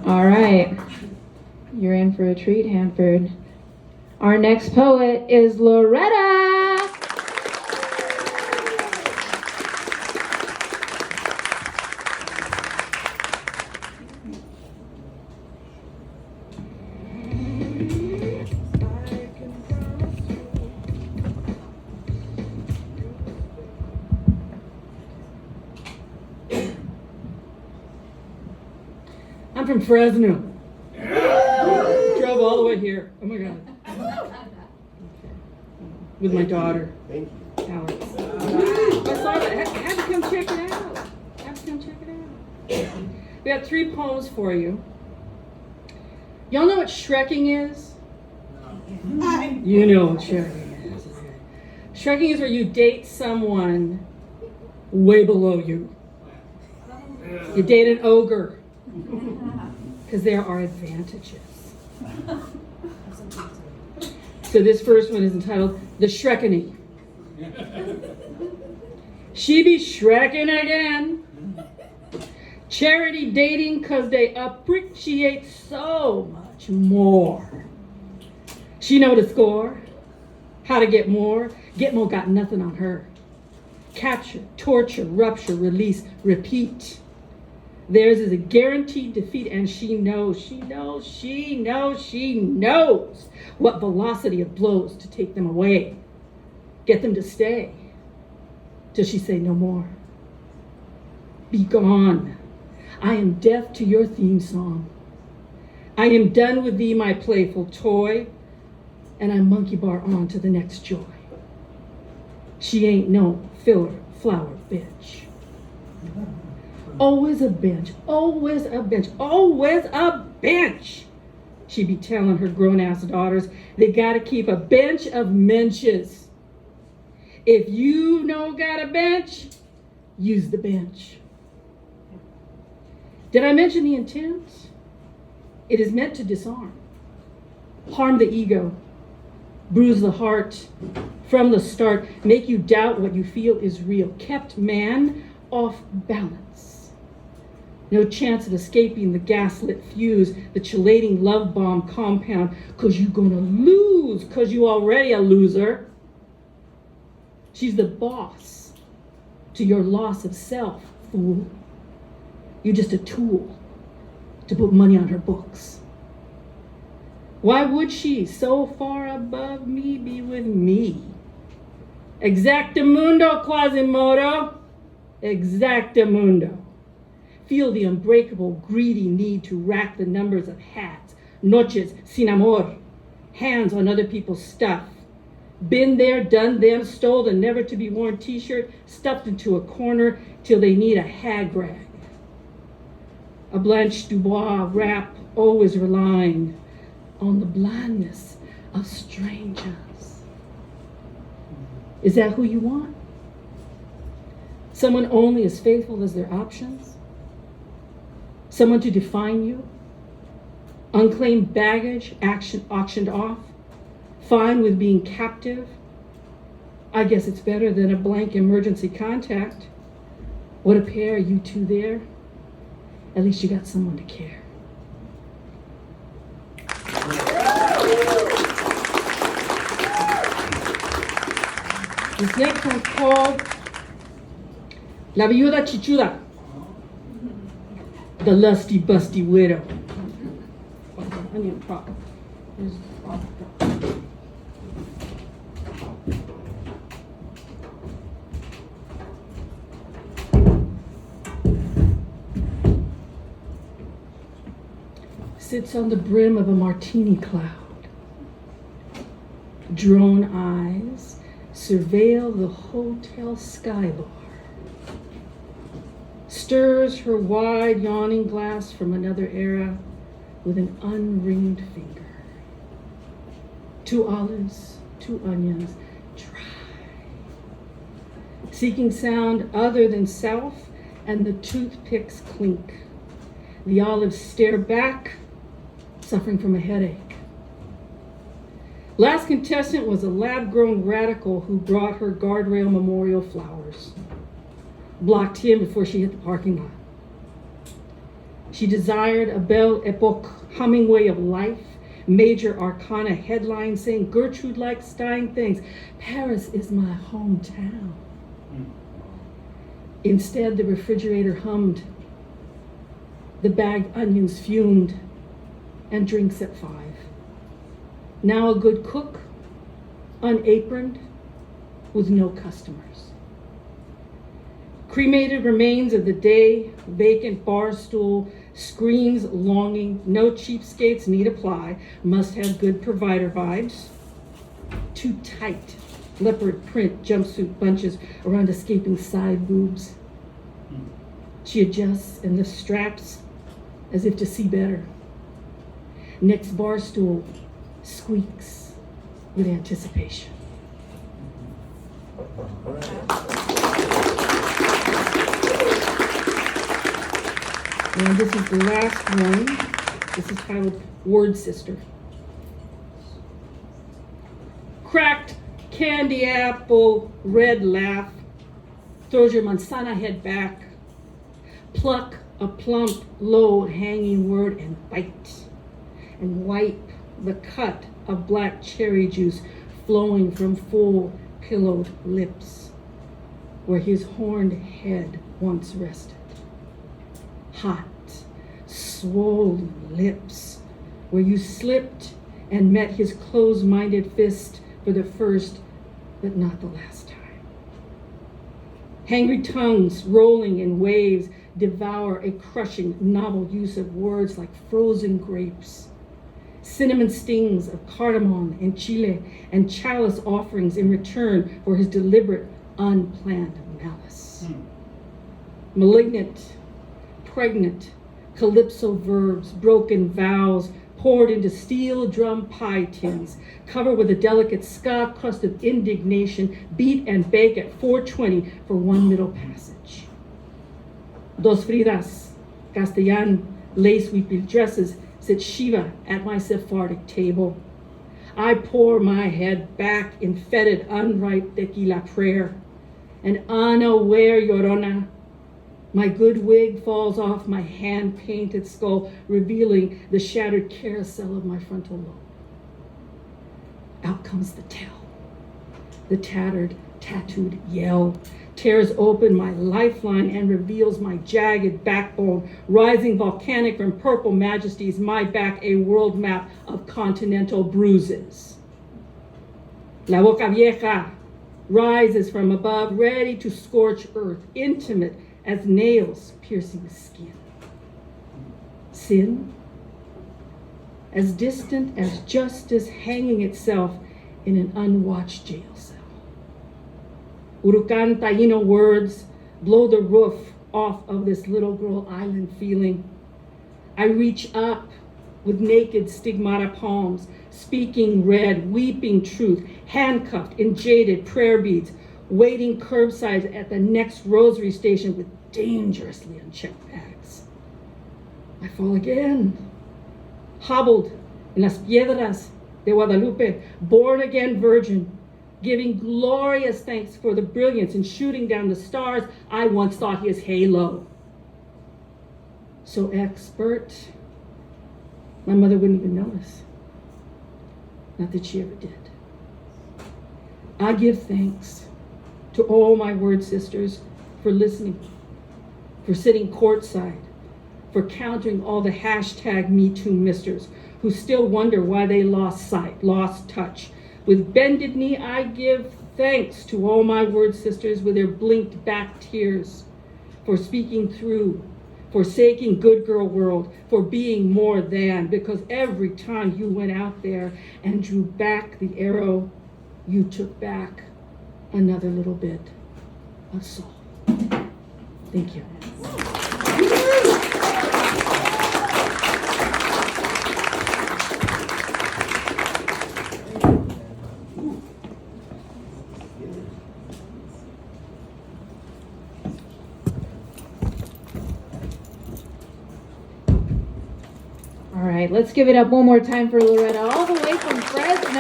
All right, you're in for a treat, Hanford. Our next poet is Loretta. I'm from Fresno. Drove all the way here. Oh my God. With my daughter. Thank you. Alex. I saw that. Had to come check it out. We got 3 poems for you. Y'all know what shrekking is? You know what shrekking is. Shrekking is where you date someone way below you. You date an ogre. Because there are advantages. So this first one is entitled The Shrekany. She be shrekking again. Charity dating cause they appreciate so much more. She know the score. How to get more. Get more got nothing on her. Capture, torture, rupture, release, repeat. Theirs is a guaranteed defeat, and she knows what velocity of blows to take them away. Get them to stay. Till she say no more. Be gone. I am deaf to your theme song. I am done with thee, my playful toy, and I monkey bar on to the next joy. She ain't no filler flower bitch. Always a bench, always a bench, always a bench. She be telling her grown-ass daughters they gotta keep a bench of menches. If you no got a bench, use the bench. Did I mention the intent? It is meant to disarm, harm the ego, bruise the heart, from the start, make you doubt what you feel is real, kept man off balance. No chance of escaping the gaslit fuse, the chelating love bomb compound, cause you gonna lose, cause you already a loser. She's the boss to your loss of self, fool. You're just a tool to put money on her books. Why would she, so far above me, be with me? Exactamundo, Quasimodo. Exactamundo. Feel the unbreakable, greedy need to rack the numbers of hats, noches, sin amor, hands on other people's stuff. Been there, done them, stole the never to be worn t-shirt, stuffed into a corner till they need a hag rag. A Blanche Dubois rap, always relying on the blindness of strangers. Is that who you want? Someone only as faithful as their options? Someone to define you? Unclaimed baggage, auctioned off? Fine with being captive? I guess it's better than a blank emergency contact. What a pair, you two there. At least you got someone to care. This next one's called La Viuda Chichuda, the lusty busty widow. I need a prop. Here's the prop. Sits on the brim of a martini cloud. Drone eyes surveil the hotel skybar. Stirs her wide yawning glass from another era with an unringed finger. 2 olives, 2 onions, dry. Seeking sound other than self, and the toothpicks clink. The olives stare back, suffering from a headache. Last contestant was a lab-grown radical who brought her guardrail memorial flowers. Blocked him before she hit the parking lot. She desired a Belle Epoque Hemingway of life, major arcana headline saying Gertrude likes dying things. Paris is my hometown. Instead, the refrigerator hummed, the bagged onions fumed, and drinks at 5. Now a good cook, unaproned, with no customers. Cremated remains of the day, vacant bar stool, screams longing, no cheapskates need apply, must have good provider vibes. Too tight, leopard print jumpsuit bunches around escaping side boobs. She adjusts and lifts straps as if to see better. Next bar stool squeaks with anticipation. And this is the last one. This is titled Word Sister. Cracked candy apple, red laugh, throws your manzana head back. Pluck a plump, low-hanging word and bite. And wipe the cut of black cherry juice flowing from full, pillowed lips, where his horned head once rested. Hot, swollen lips, where you slipped and met his close-minded fist for the first, but not the last time. Hangry tongues rolling in waves devour a crushing, novel use of words like frozen grapes. Cinnamon stings of cardamom and chile, and chalice offerings in return for his deliberate, unplanned malice. Malignant, pregnant, calypso verbs, broken vows, poured into steel drum pie tins, covered with a delicate scoff crust of indignation, beat and bake at 420 for one middle passage. Dos Fridas, Castellan, lace weeping dresses, sit Shiva at my Sephardic table. I pour my head back in fetid, unripe tequila prayer, and unaware Llorona, my good wig falls off my hand-painted skull, revealing the shattered carousel of my frontal lobe. Out comes the tell. The tattered, tattooed yell tears open my lifeline and reveals my jagged backbone, rising volcanic from purple majesties, my back a world map of continental bruises. La Boca Vieja rises from above, ready to scorch earth, intimate as nails piercing skin. Sin, as distant as justice hanging itself in an unwatched jail cell. Urucan Taino words blow the roof off of this little girl island feeling. I reach up with naked stigmata palms, speaking red, weeping truth, handcuffed in jaded prayer beads, waiting curbside at the next rosary station with dangerously unchecked bags. I fall again, hobbled in las piedras de Guadalupe, born again virgin, giving glorious thanks for the brilliance in shooting down the stars I once thought his halo. So expert, my mother wouldn't even notice. Not that she ever did. I give thanks to all my word sisters for listening, for sitting courtside, for countering all the hashtag #MeToo misters who still wonder why they lost sight, lost touch. With bended knee, I give thanks to all my word sisters with their blinked back tears, for speaking through, forsaking good girl world, for being more than, because every time you went out there and drew back the arrow, you took back another little bit of soul. Thank you. All right, let's give it up one more time for Loretta, all the way from Fresno.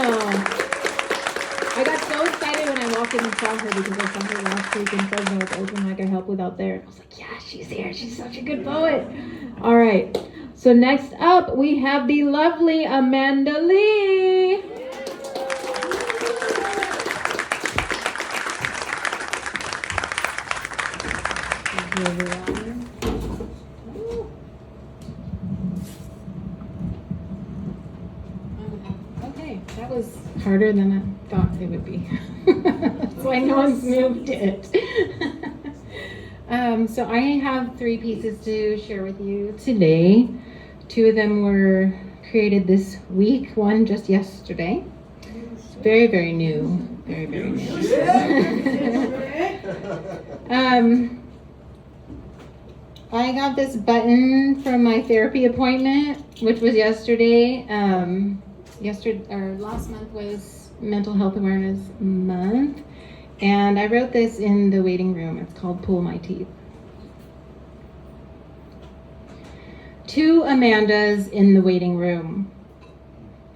I got so excited when I walked in and saw her because I saw her last week in Fresno at the open mic I helped with out there. And I was like, yeah, she's here. She's such a good poet. All right. So next up, we have the lovely Amanda Lee. Okay, that was harder than I thought it would be. So I know I've moved it. So I have 3 pieces to share with you today. 2 of them were created this week, one just yesterday. It's very, very new. Very, very new. I got this button from my therapy appointment, which was yesterday. Last month was Mental Health Awareness Month. And I wrote this in the waiting room. It's called Pull My Teeth. 2 Amandas in the waiting room.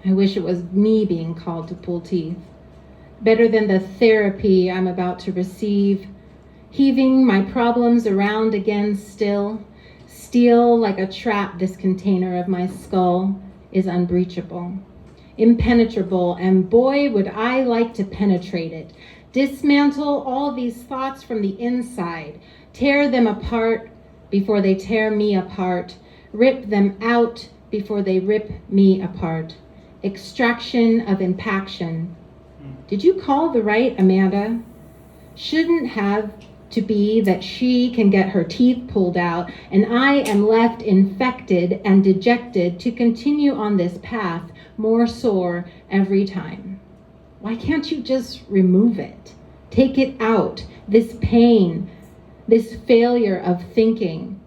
I wish it was me being called to pull teeth. Better than the therapy I'm about to receive. Heaving my problems around again still. Steel like a trap, this container of my skull is unbreachable. Impenetrable, and boy would I like to penetrate it. Dismantle all these thoughts from the inside. Tear them apart before they tear me apart. Rip them out before they rip me apart. Extraction of impaction. Did you call the right Amanda? Shouldn't have to be that she can get her teeth pulled out and I am left infected and dejected to continue on this path, more sore every time. Why can't you just remove it? Take it out, this pain, this failure of thinking.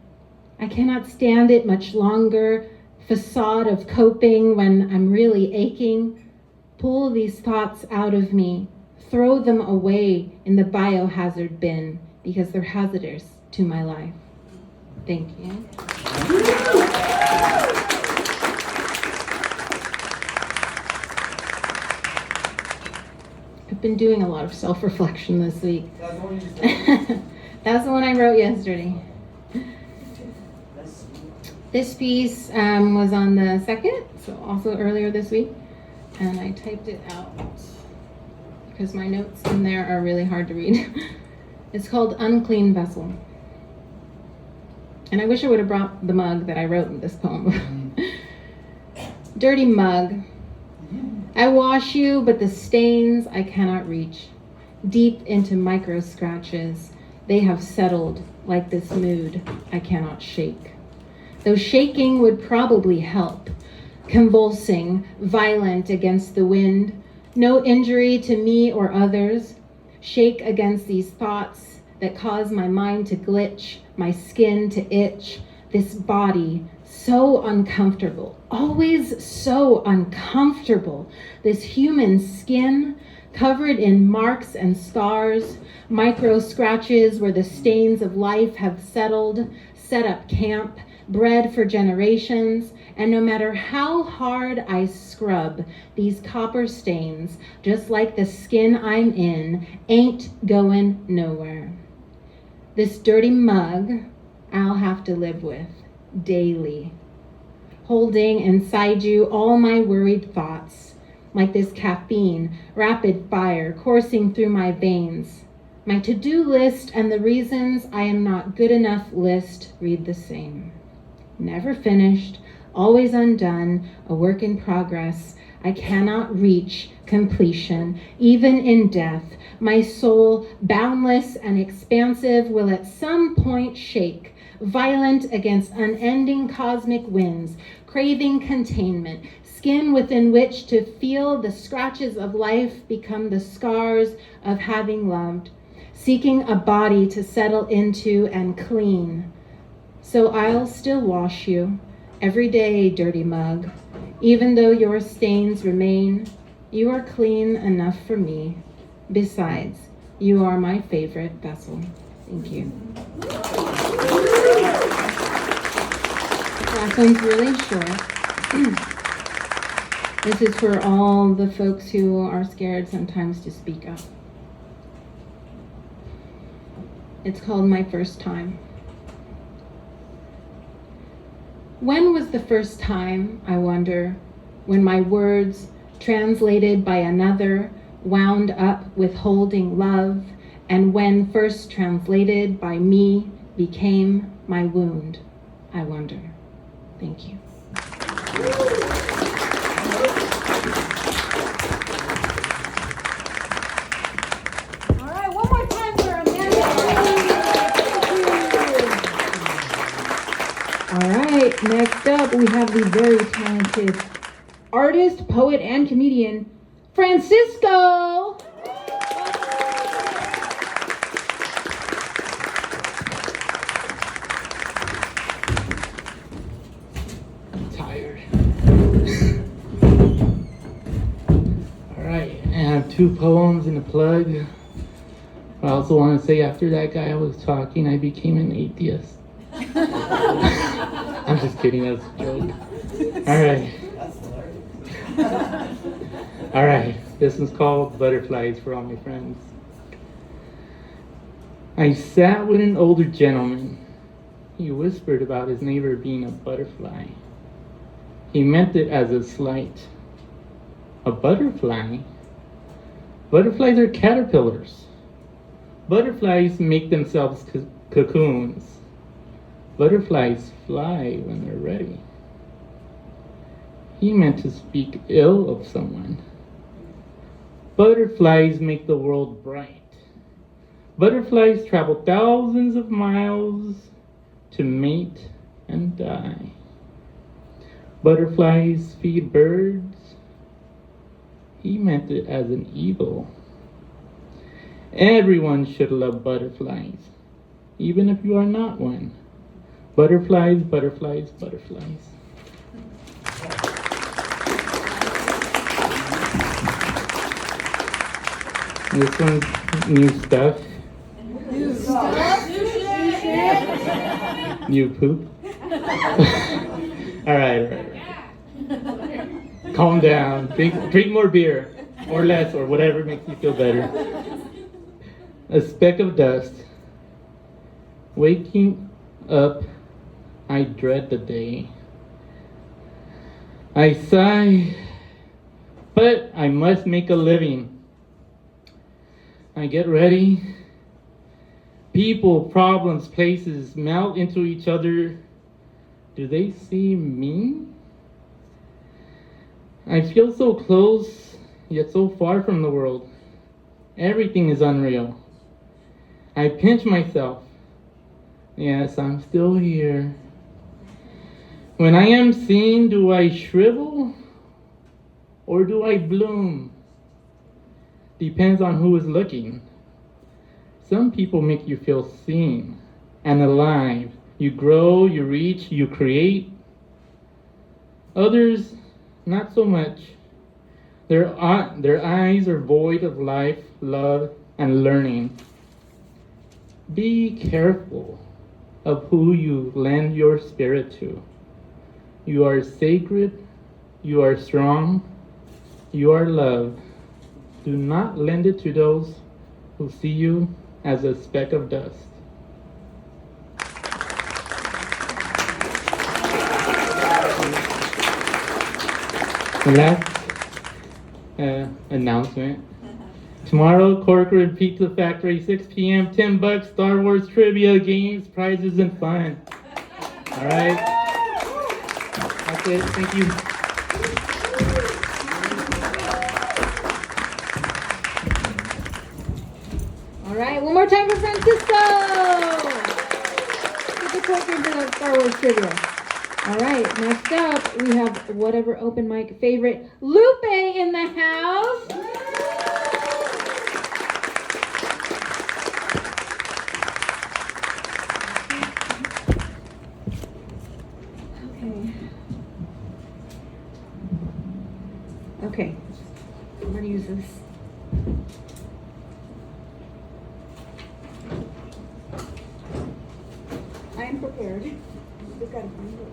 I cannot stand it much longer, facade of coping when I'm really aching. Pull these thoughts out of me, throw them away in the biohazard bin because they're hazardous to my life. Thank you. I've been doing a lot of self-reflection this week. That's the one I wrote yesterday. This piece was on the 2nd, so also earlier this week, and I typed it out because my notes in there are really hard to read. It's called Unclean Vessel. And I wish I would have brought the mug that I wrote in this poem. Dirty mug. I wash you, but the stains I cannot reach. Deep into micro scratches, they have settled like this mood I cannot shake. Though shaking would probably help. Convulsing, violent against the wind. No injury to me or others. Shake against these thoughts that cause my mind to glitch, my skin to itch. This body, so uncomfortable, always so uncomfortable. This human skin, covered in marks and scars, micro scratches where the stains of life have settled, set up camp, bred for generations, and no matter how hard I scrub, these copper stains, just like the skin I'm in, ain't going nowhere. This dirty mug I'll have to live with daily, holding inside you all my worried thoughts, like this caffeine, rapid fire coursing through my veins. My to-do list and the reasons I am not good enough list read the same. Never finished, always undone, a work in progress. I cannot reach completion, even in death. My soul, boundless and expansive, will at some point shake, violent against unending cosmic winds, craving containment, skin within which to feel the scratches of life become the scars of having loved, seeking a body to settle into and clean. So I'll still wash you every day, dirty mug. Even though your stains remain, you are clean enough for me. Besides, you are my favorite vessel. Thank you. Last one's really short. This is for all the folks who are scared sometimes to speak up. It's called My First Time. When was the first time, I wonder, when my words, translated by another, wound up withholding love, and when first translated by me became my wound, I wonder. Thank you. All right, one more time for Amanda. All right, next up we have the very talented artist, poet, and comedian, Francisco. Tired. All right, I have 2 poems and a plug. I also want to say after that guy was talking, I became an atheist. I'm just kidding, that's a joke. All right. All right, this one's called Butterflies for all my friends. I sat with an older gentleman. He whispered about his neighbor being a butterfly. He meant it as a slight. A butterfly? Butterflies are caterpillars. Butterflies make themselves cocoons. Butterflies fly when they're ready. He meant to speak ill of someone. Butterflies make the world bright. Butterflies travel thousands of miles to mate and die. Butterflies feed birds. He meant it as an evil. Everyone should love butterflies, even if you are not one. Butterflies, butterflies, butterflies. This one's new stuff. New stuff. New shit. New poop. All right. Calm down. Drink more beer, or less, or whatever makes you feel better. A speck of dust. Waking up, I dread the day. I sigh, but I must make a living. I get ready. People, problems, places melt into each other. Do they see me? I feel so close, yet so far from the world. Everything is unreal. I pinch myself. Yes, I'm still here. When I am seen, do I shrivel or do I bloom? Depends on who is looking. Some people make you feel seen and alive. You grow, you reach, you create. Others, not so much. Their eyes are void of life, love, and learning. Be careful of who you lend your spirit to. You are sacred, you are strong, you are loved. Do not lend it to those who see you as a speck of dust. The last announcement. Tomorrow, Corcoran Pizza Factory, 6 p.m., $10, Star Wars trivia, games, prizes, and fun. All right? That's it. Thank you. All right, one more time for Francisco. Get the Corcoran to the Star Wars trivia. All right, next up, we have whatever open mic favorite, Lupe in the house. Okay, I'm gonna use this. I am prepared. Just gotta find it.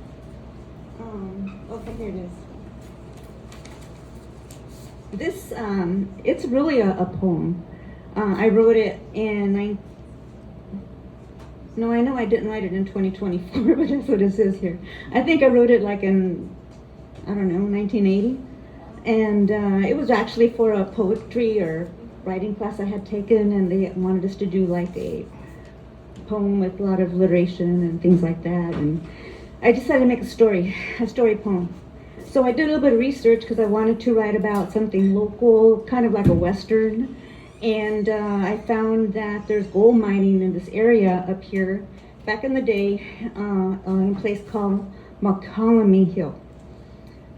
Okay, here it is. This, it's really a poem. I wrote it in No, I know I didn't write it in 2024, but that's what it says here. I think I wrote it like in, I don't know, 1980. And it was actually for a poetry or writing class I had taken, and they wanted us to do like a poem with a lot of alliteration and things like that. And I decided to make a story poem. So I did a little bit of research because I wanted to write about something local, kind of like a Western. And I found that there's gold mining in this area up here back in the day on a place called Mokelumne Hill.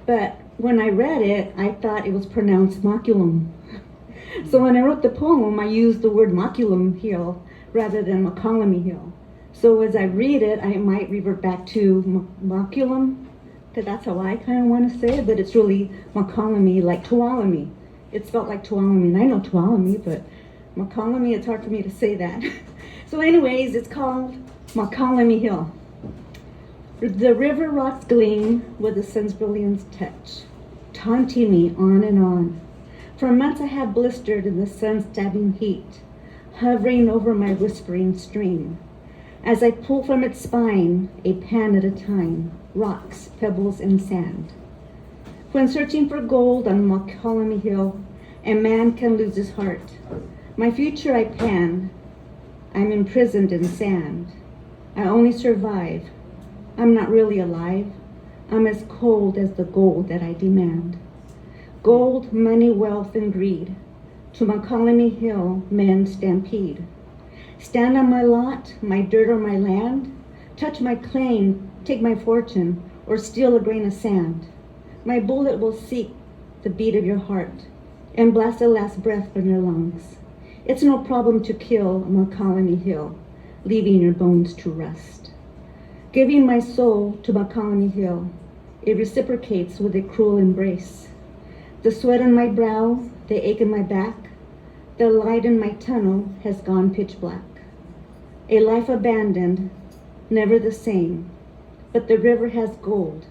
But when I read it, I thought it was pronounced Moculum. So when I wrote the poem, I used the word Moculum Hill rather than Mokelumne Hill. So as I read it, I might revert back to Moculum, because that's how I kind of want to say it, but it's really Mokelumne, like Tuolumne. It's spelled like Tuolumne, and I know Tuolumne, but Mokelumne, it's hard for me to say that. So anyways, it's called Mokelumne Hill. The river rocks gleam with the sun's brilliant touch, taunting me on and on. For months I have blistered in the sun's stabbing heat, hovering over my whispering stream. As I pull from its spine, a pan at a time, rocks, pebbles, and sand. When searching for gold on Mokelumne Hill, a man can lose his heart. My future I pan. I'm imprisoned in sand. I only survive. I'm not really alive. I'm as cold as the gold that I demand. Gold, money, wealth, and greed. To Mokelumne Hill, men stampede. Stand on my lot, my dirt or my land. Touch my claim, take my fortune, or steal a grain of sand. My bullet will seek the beat of your heart and blast a last breath from your lungs. It's no problem to kill Mokelumne Hill, leaving your bones to rust. Giving my soul to Mokelumne Hill, it reciprocates with a cruel embrace. The sweat on my brow, the ache in my back, the light in my tunnel has gone pitch black. A life abandoned, never the same, but the river has gold.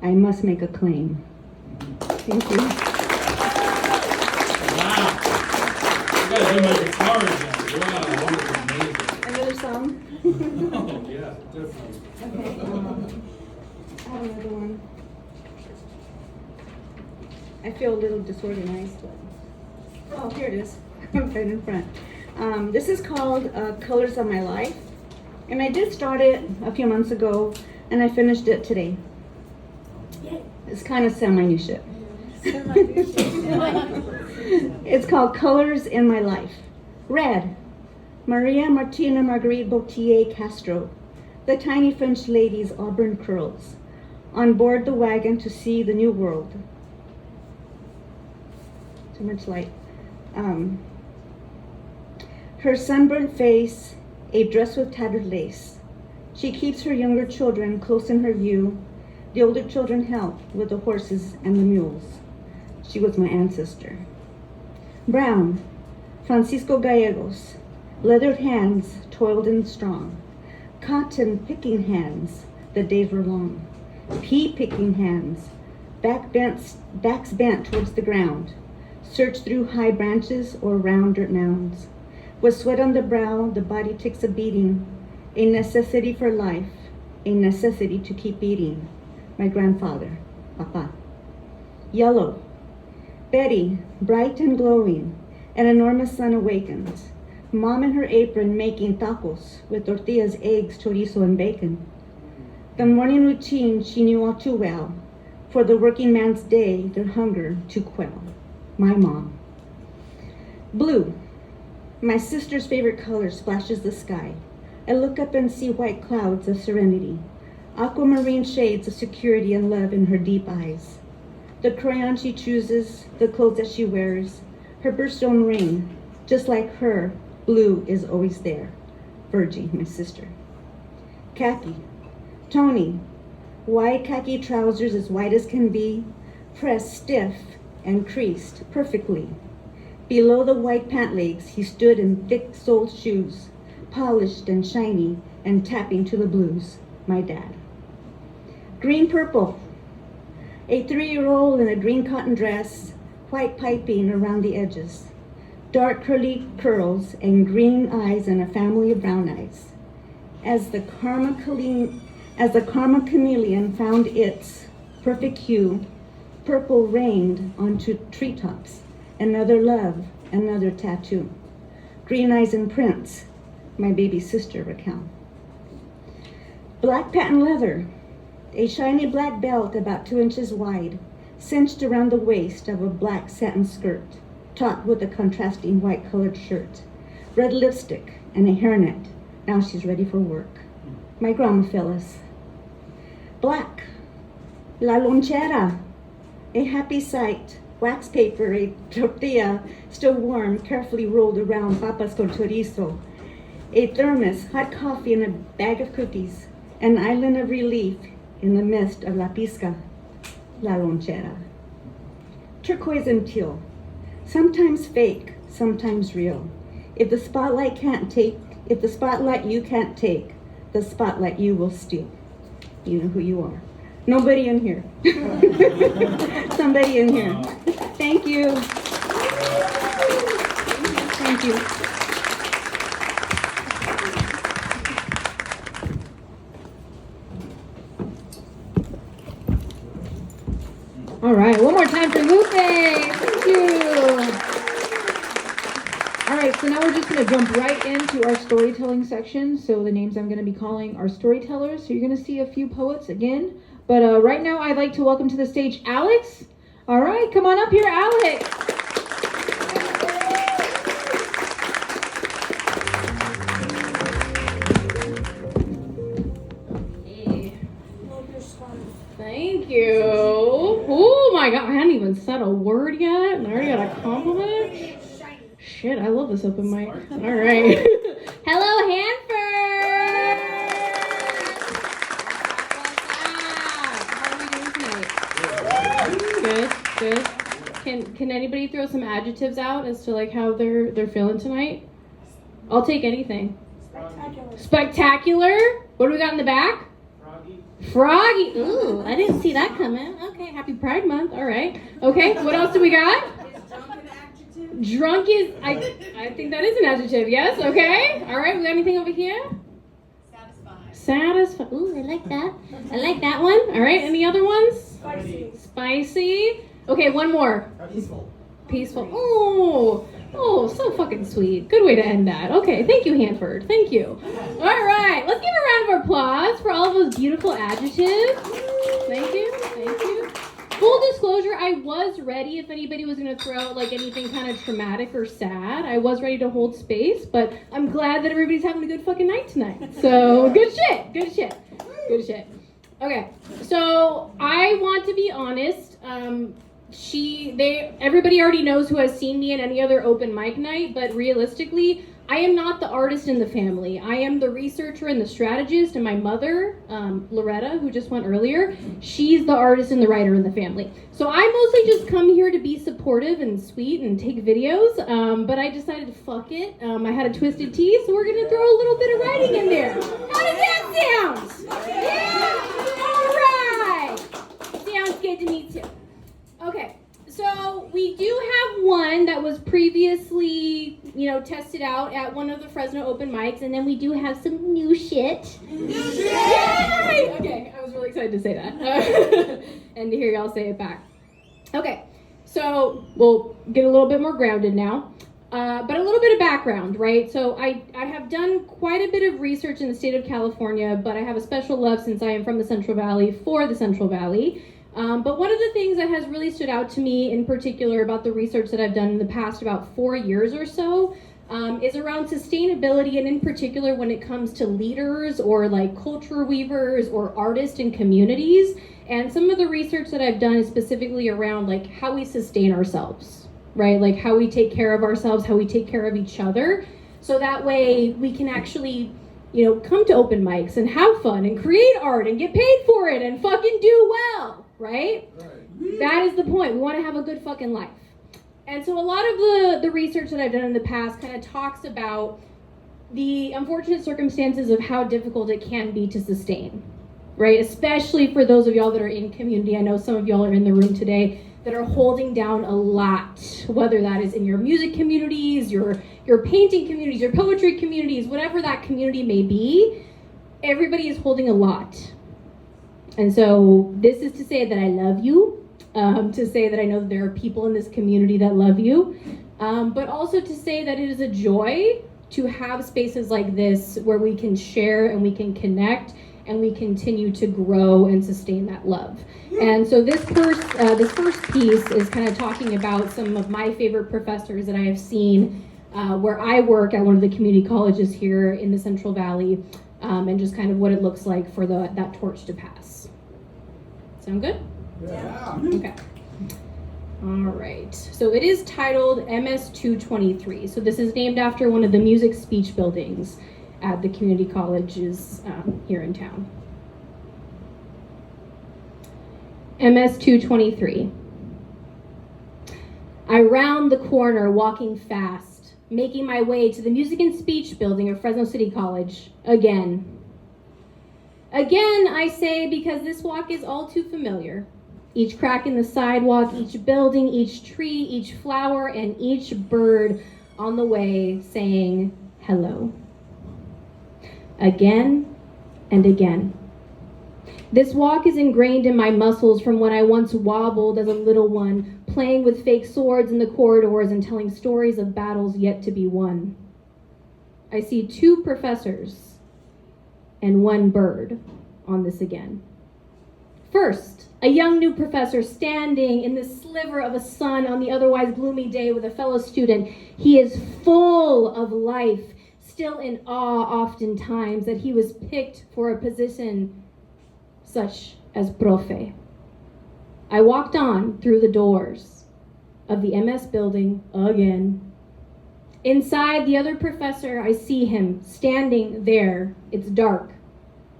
I must make a claim. Thank you. Wow. I gotta do my guitar again. Wow, that was amazing. Another song? Oh, yeah, definitely. Okay, I have another one. I feel a little disorganized, but, oh, here it is, right in front. This is called Colors of My Life, and I did start it a few months ago, and I finished it today. It's kind of semi-new. It's called Colors in My Life. Red, Maria Martina Marguerite Bautier Castro, the tiny French lady's auburn curls, on board the wagon to see the new world. Too much light. Her sunburnt face, a dress with tattered lace. She keeps her younger children close in her view. The older children help with the horses and the mules. She was my ancestor. Brown, Francisco Gallegos, leathered hands toiled and strong. Cotton picking hands, the days were long. Pea picking hands, backs bent towards the ground. Search through high branches or round dirt mounds. With sweat on the brow, the body takes a beating. A necessity for life, a necessity to keep eating. My grandfather, Papa. Yellow, Betty, bright and glowing, an enormous sun awakens. Mom in her apron making tacos with tortillas, eggs, chorizo, and bacon. The morning routine she knew all too well, for the working man's day, their hunger to quell. My mom. Blue, my sister's favorite color, splashes the sky. I look up and see white clouds of serenity, aquamarine shades of security and love in her deep eyes. The crayon she chooses, the clothes that she wears, her birthstone ring, just like her, blue is always there. Virgie, my sister. Khaki, Tony, wide khaki trousers as white as can be, pressed stiff and creased perfectly. Below the white pant legs, he stood in thick-soled shoes, polished and shiny and tapping to the blues. My dad. Green purple, a 3-year-old in a green cotton dress, white piping around the edges, dark curly curls and green eyes and a family of brown eyes. as the karma chameleon found its perfect hue, purple rained onto treetops. Another love, another tattoo. Green eyes and prints, my baby sister Raquel. Black patent leather, a shiny black belt about 2 inches wide, cinched around the waist of a black satin skirt, topped with a contrasting white colored shirt. Red lipstick and a hairnet. Now she's ready for work. My grandma Phyllis. Black, la lonchera, a happy sight. Wax paper, a tortilla, still warm, carefully rolled around papas con chorizo. A thermos, hot coffee, and a bag of cookies. An island of relief in the mist of la pizca, la lonchera. Turquoise and teal, sometimes fake, sometimes real. If the spotlight you can't take, the spotlight you will steal. You know who you are. Nobody in here. Somebody in here. Thank you. Thank you. All right, one more time for Lupe. Thank you. All right, so now we're just going to jump right into our storytelling section. So the names I'm going to be calling are storytellers. So you're going to see a few poets again. But right now I'd like to welcome to the stage Alex. All right, come on up here, Alex. Hey. Thank you. Oh my God, I hadn't even said a word yet, and I already got a compliment. Shit, I love this open mic. All right. Hello, Hanford. How are we doing tonight? Good. Can anybody throw some adjectives out as to like how they're feeling tonight? I'll take anything. Spectacular. What do we got in the back? Froggy. Ooh, I didn't see that coming. Okay, happy Pride Month. All right. Okay, what else do we got? Drunk is, I think that is an adjective, yes, okay. All right, we got anything over here? Satisfied. Ooh, I like that. I like that one. All right, any other ones? Spicy. Okay, one more. Peaceful. Oh, so fucking sweet. Good way to end that. Okay, thank you, Hanford. Thank you. All right, let's give a round of applause for all of those beautiful adjectives. Thank you. Full disclosure, I was ready if anybody was going to throw out like anything kind of traumatic or sad. I was ready to hold space, but I'm glad that everybody's having a good fucking night tonight. So, good shit. Okay, so I want to be honest. Everybody already knows who has seen me at any other open mic night, but realistically, I am not the artist in the family. I am the researcher and the strategist, and my mother, Loretta, who just went earlier, she's the artist and the writer in the family. So I mostly just come here to be supportive and sweet and take videos, but I decided to fuck it. I had a twisted tea, so we're gonna throw a little bit of writing in there. How does that sound? Yeah! All right! Sounds good to me too. Okay. So we do have one that was previously, tested out at one of the Fresno open mics, and then we do have some new shit. Yay! Okay, I was really excited to say that, and to hear y'all say it back. Okay, so we'll get a little bit more grounded now, but a little bit of background, right? So I have done quite a bit of research in the state of California, but I have a special love since I am from the Central Valley for the Central Valley. But one of the things that has really stood out to me in particular about the research that I've done in the past about 4 years or so is around sustainability, and in particular when it comes to leaders or like culture weavers or artists in communities. And some of the research that I've done is specifically around like how we sustain ourselves, right? Like how we take care of ourselves, how we take care of each other. So that way we can actually come to open mics and have fun and create art and get paid for it and fucking do well. Right? That is the point. We want to have a good fucking life. And so a lot of the research that I've done in the past kind of talks about the unfortunate circumstances of how difficult it can be to sustain, right? Especially for those of y'all that are in community. I know some of y'all are in the room today that are holding down a lot, whether that is in your music communities, your painting communities, your poetry communities, whatever that community may be. everybody is holding a lot. And so this is to say that I love you, to say that I know that there are people in this community that love you, but also to say that it is a joy to have spaces like this where we can share and we can connect and we continue to grow and sustain that love. And so this first piece is kind of talking about some of my favorite professors that I have seen where I work at one of the community colleges here in the Central Valley, and just kind of what it looks like for that torch to pass. Sound good? Yeah. Okay. All right. So it is titled MS 223. So this is named after one of the music speech buildings at the community colleges here in town. MS 223. I round the corner walking fast, making my way to the music and speech building of Fresno City College again. Again, I say, because this walk is all too familiar. Each crack in the sidewalk, each building, each tree, each flower, and each bird on the way saying hello. Again and again. This walk is ingrained in my muscles from when I once wobbled as a little one, playing with fake swords in the corridors and telling stories of battles yet to be won. I see 2 professors and 1 bird on this again. First, a young new professor standing in the sliver of a sun on the otherwise gloomy day with a fellow student. He is full of life, still in awe oftentimes that he was picked for a position such as profe. I walked on through the doors of the MS building again. Inside, the other professor, I see him standing there. It's dark.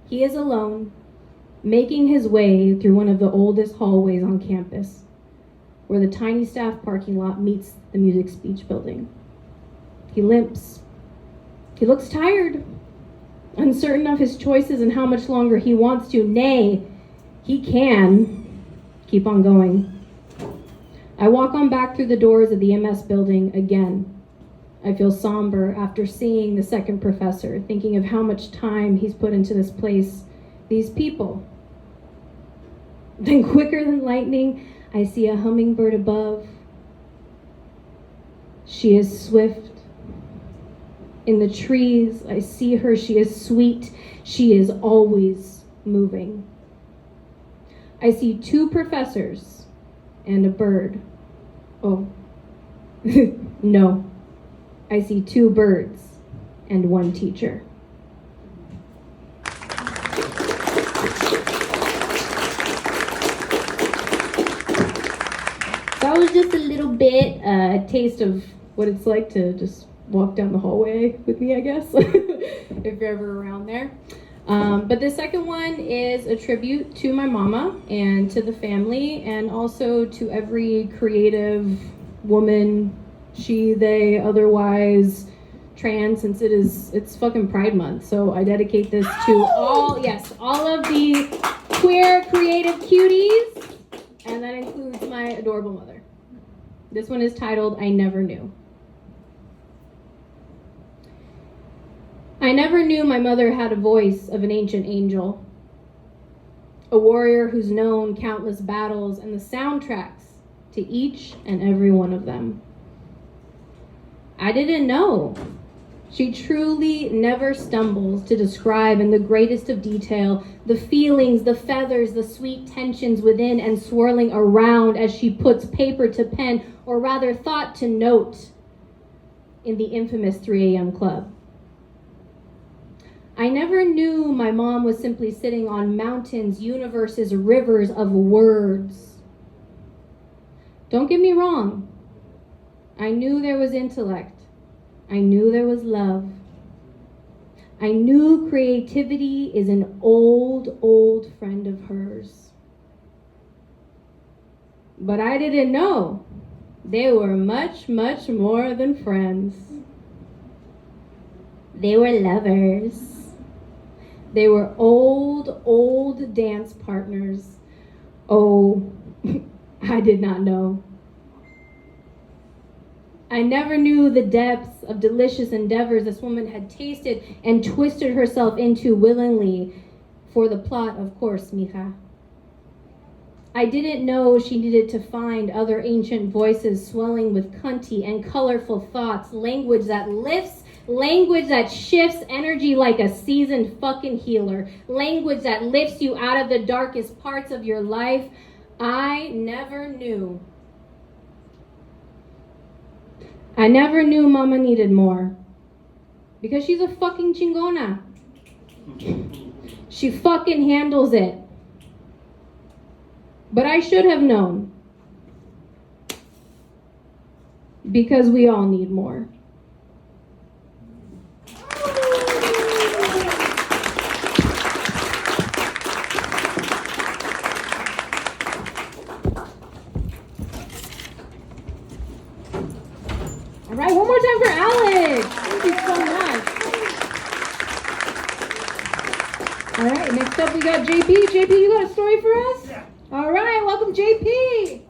He is alone, making his way through one of the oldest hallways on campus, where the tiny staff parking lot meets the music speech building. He limps. He looks tired, uncertain of his choices and how much longer he wants to, nay, he can keep on going. I walk on back through the doors of the MS building again. I feel somber after seeing the second professor, thinking of how much time he's put into this place, these people. Then quicker than lightning, I see a hummingbird above. She is swift. In the trees, I see her. She is sweet. She is always moving. I see 2 professors and a bird. Oh, no. I see 2 birds and 1 teacher. That was just a little bit, a taste of what it's like to just walk down the hallway with me, I guess, if you're ever around there. But the second one is a tribute to my mama and to the family, and also to every creative woman, she, they, otherwise trans, since it's fucking Pride Month. So I dedicate this to all of the queer creative cuties, and that includes my adorable mother. This one is titled I Never Knew. I never knew my mother had a voice of an ancient angel, a warrior who's known countless battles and the soundtracks to each and every one of them. I didn't know. She truly never stumbles to describe in the greatest of detail the feelings, the feathers, the sweet tensions within and swirling around as she puts paper to pen, or rather thought to note, in the infamous 3 a.m. club. I never knew my mom was simply sitting on mountains, universes, rivers of words. Don't get me wrong. I knew there was intellect. I knew there was love. I knew creativity is an old, old friend of hers. But I didn't know they were much, much more than friends. They were lovers. They were old, old dance partners. Oh, I did not know. I never knew the depths of delicious endeavors this woman had tasted and twisted herself into willingly for the plot, of course, mija. I didn't know she needed to find other ancient voices swelling with cunty and colorful thoughts, language that lifts, language that shifts energy like a seasoned fucking healer, language that lifts you out of the darkest parts of your life. I never knew Mama needed more. Because she's a fucking chingona. She fucking handles it. But I should have known. Because we all need more. All right, one more time for Alex. Thank you so much. All right, next up we got JP. JP, you got a story for us? Yeah. All right, welcome JP.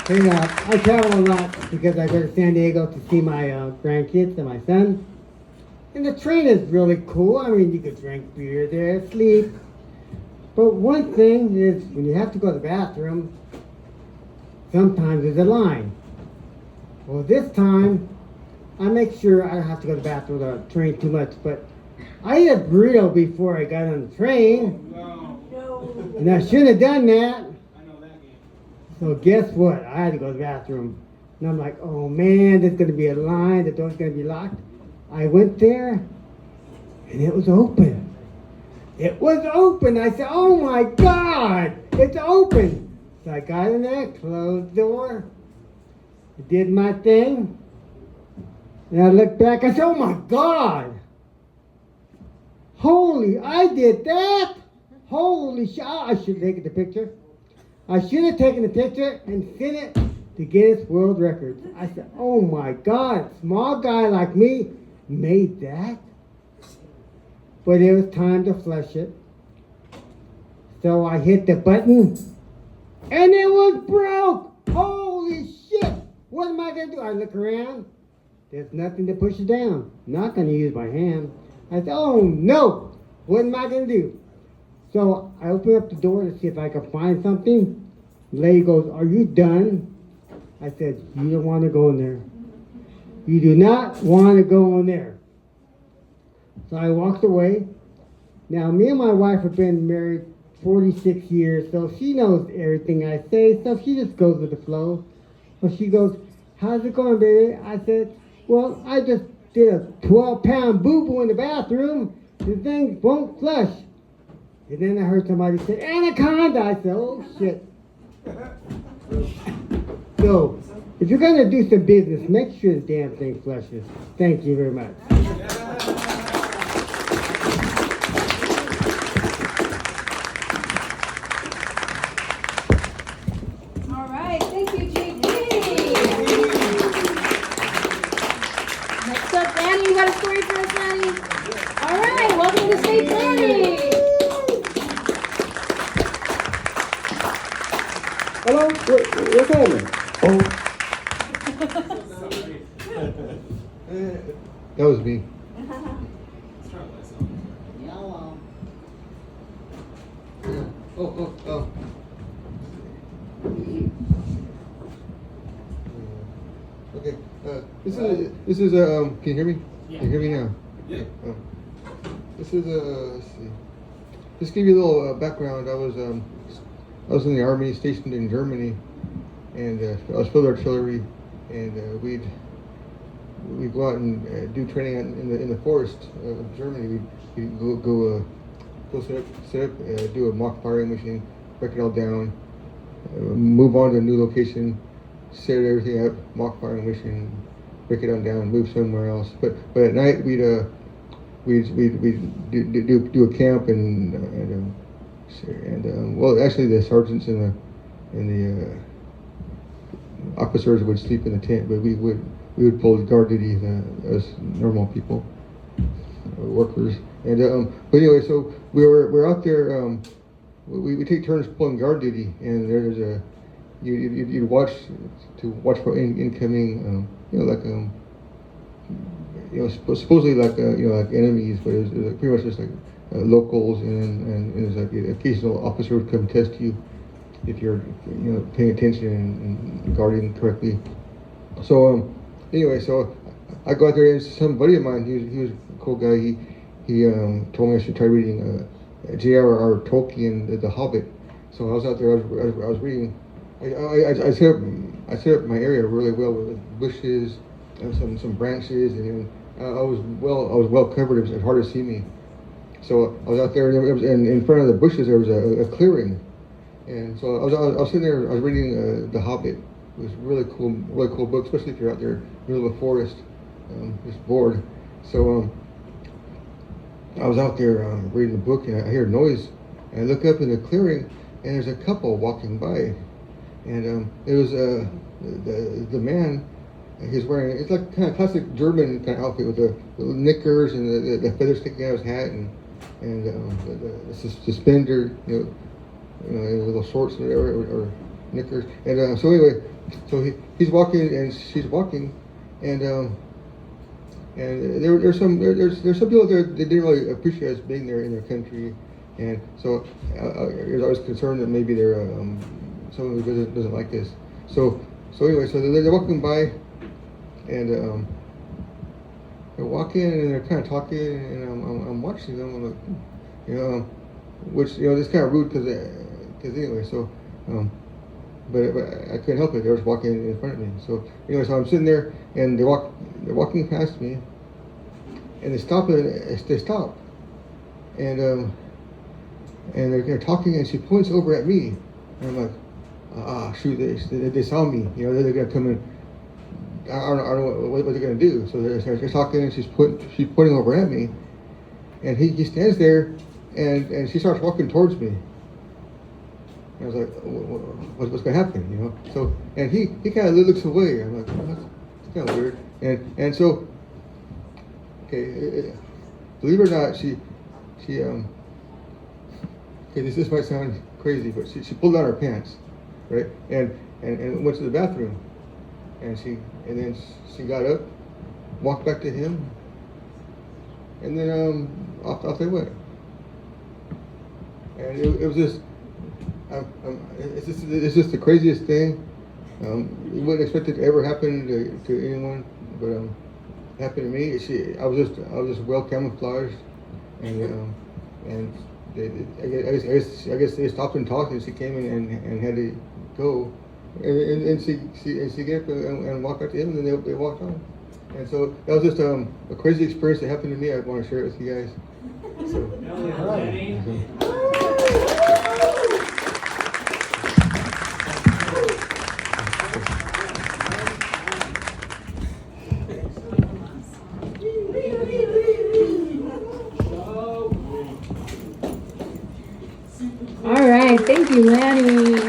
Hey, I travel a lot because I go to San Diego to see my grandkids and my son. And the train is really cool. I mean, you could drink beer there, sleep. But one thing is, when you have to go to the bathroom, sometimes there's a line. Well, this time, I make sure I don't have to go to the bathroom on the train too much, but I ate a burrito before I got on the train. No. And I shouldn't have done that. So guess what? I had to go to the bathroom. And I'm like, oh man, there's going to be a line. The door's going to be locked. I went there, and it was open. It was open. I said, oh my God, it's open. So I got in there, closed the door, did my thing. And I looked back, I said, oh my God. Holy, I did that. Holy shit, I should have taken the picture. I should have taken the picture and sent it to Guinness World Records. I said, oh my God, small guy like me made that? But it was time to flush it. So I hit the button and it was broke. Holy shit, what am I gonna do? I look around, there's nothing to push it down. I'm not gonna use my hand. I said, oh no, what am I gonna do? So I opened up the door to see if I could find something. The lady goes, are you done? I said, you don't want to go in there. You do not want to go in there. So I walked away. Now, me and my wife have been married 46 years, so she knows everything I say, so she just goes with the flow. So she goes, how's it going, baby? I said, well, I just did a 12-pound boo-boo in the bathroom. The thing won't flush. And then I heard somebody say, anaconda. I said, oh, shit. So, if you're going to do some business, make sure the damn thing flushes. Thank you very much. All right, thank you, JP. Next up, Annie, you got a story for us, Annie? All right, welcome to State Planning. Hello? What's happening? That was me. Oh. Okay. This is can you hear me? Yeah. Can you hear me now? Yeah. This is let's see. Just give you a little background. I was in the army, stationed in Germany, and I was field artillery, and we'd go out and do training in the forest of Germany. We'd go set up, do a mock firing machine, break it all down, move on to a new location, set everything up, mock firing machine, break it on down, move somewhere else. But at night we'd do a camp and well, actually the sergeants and the officers would sleep in the tent, but we would pull guard duty as normal people, workers. And but anyway, so we were out there we take turns pulling guard duty, and there's a you watch for incoming, supposedly like like enemies, but it was like pretty much just like locals, and it's like an occasional officer would come test you if you're paying attention and guarding correctly. So anyway, so I go out there, and some buddy of mine, he was a cool guy. He told me I should try reading J.R.R. Tolkien, The Hobbit. So I was out there. I was reading. I set up my area really well with bushes and some branches, and I was well covered. It was hard to see me. So I was out there, and in front of the bushes there was a clearing, and so I was sitting there. I was reading The Hobbit. It was a really cool book, especially if you're out there in the middle of a forest, just bored. So I was out there reading the book, and I hear a noise, and I look up in the clearing, and there's a couple walking by, and it was the man. He's wearing, it's like kind of classic German kind of outfit with the knickers and the feathers sticking out of his hat, and the suspender, and the little shorts or knickers. And so anyway, so he's walking and she's walking, and there's some people there that didn't really appreciate us being there in their country, and so I was concerned that maybe they're someone who doesn't like this. So anyway, so they're walking by, and they're walking and they're kind of talking, and I'm watching them. I'm like, which it's kind of rude because anyway, so but I couldn't help it. They were just walking in front of me. So anyway, so I'm sitting there, and they're walking past me, and they stop, and they're talking, and she points over at me, and I'm like, shoot, they saw me. They're gonna come in. I don't know what they're gonna do. So they're talking, and she's pointing over at me, and he stands there, and she starts walking towards me. I was like, what's gonna happen, So, and he kind of looks away. I'm like, that's kind of weird. And so, okay, believe it or not, she okay, this might sound crazy, but she pulled down her pants, right, and went to the bathroom, and then she got up, walked back to him, and then off they went, and it was just. It's just the craziest thing. You wouldn't expect it to ever happen to anyone, but it happened to me. I was just well camouflaged, and I guess they stopped and talked, and she came in and had to go, and she get up and walked back to him, and then they walked on. And so that was just a crazy experience that happened to me. I want to share it with you guys. So. All right, thank you, Lanny.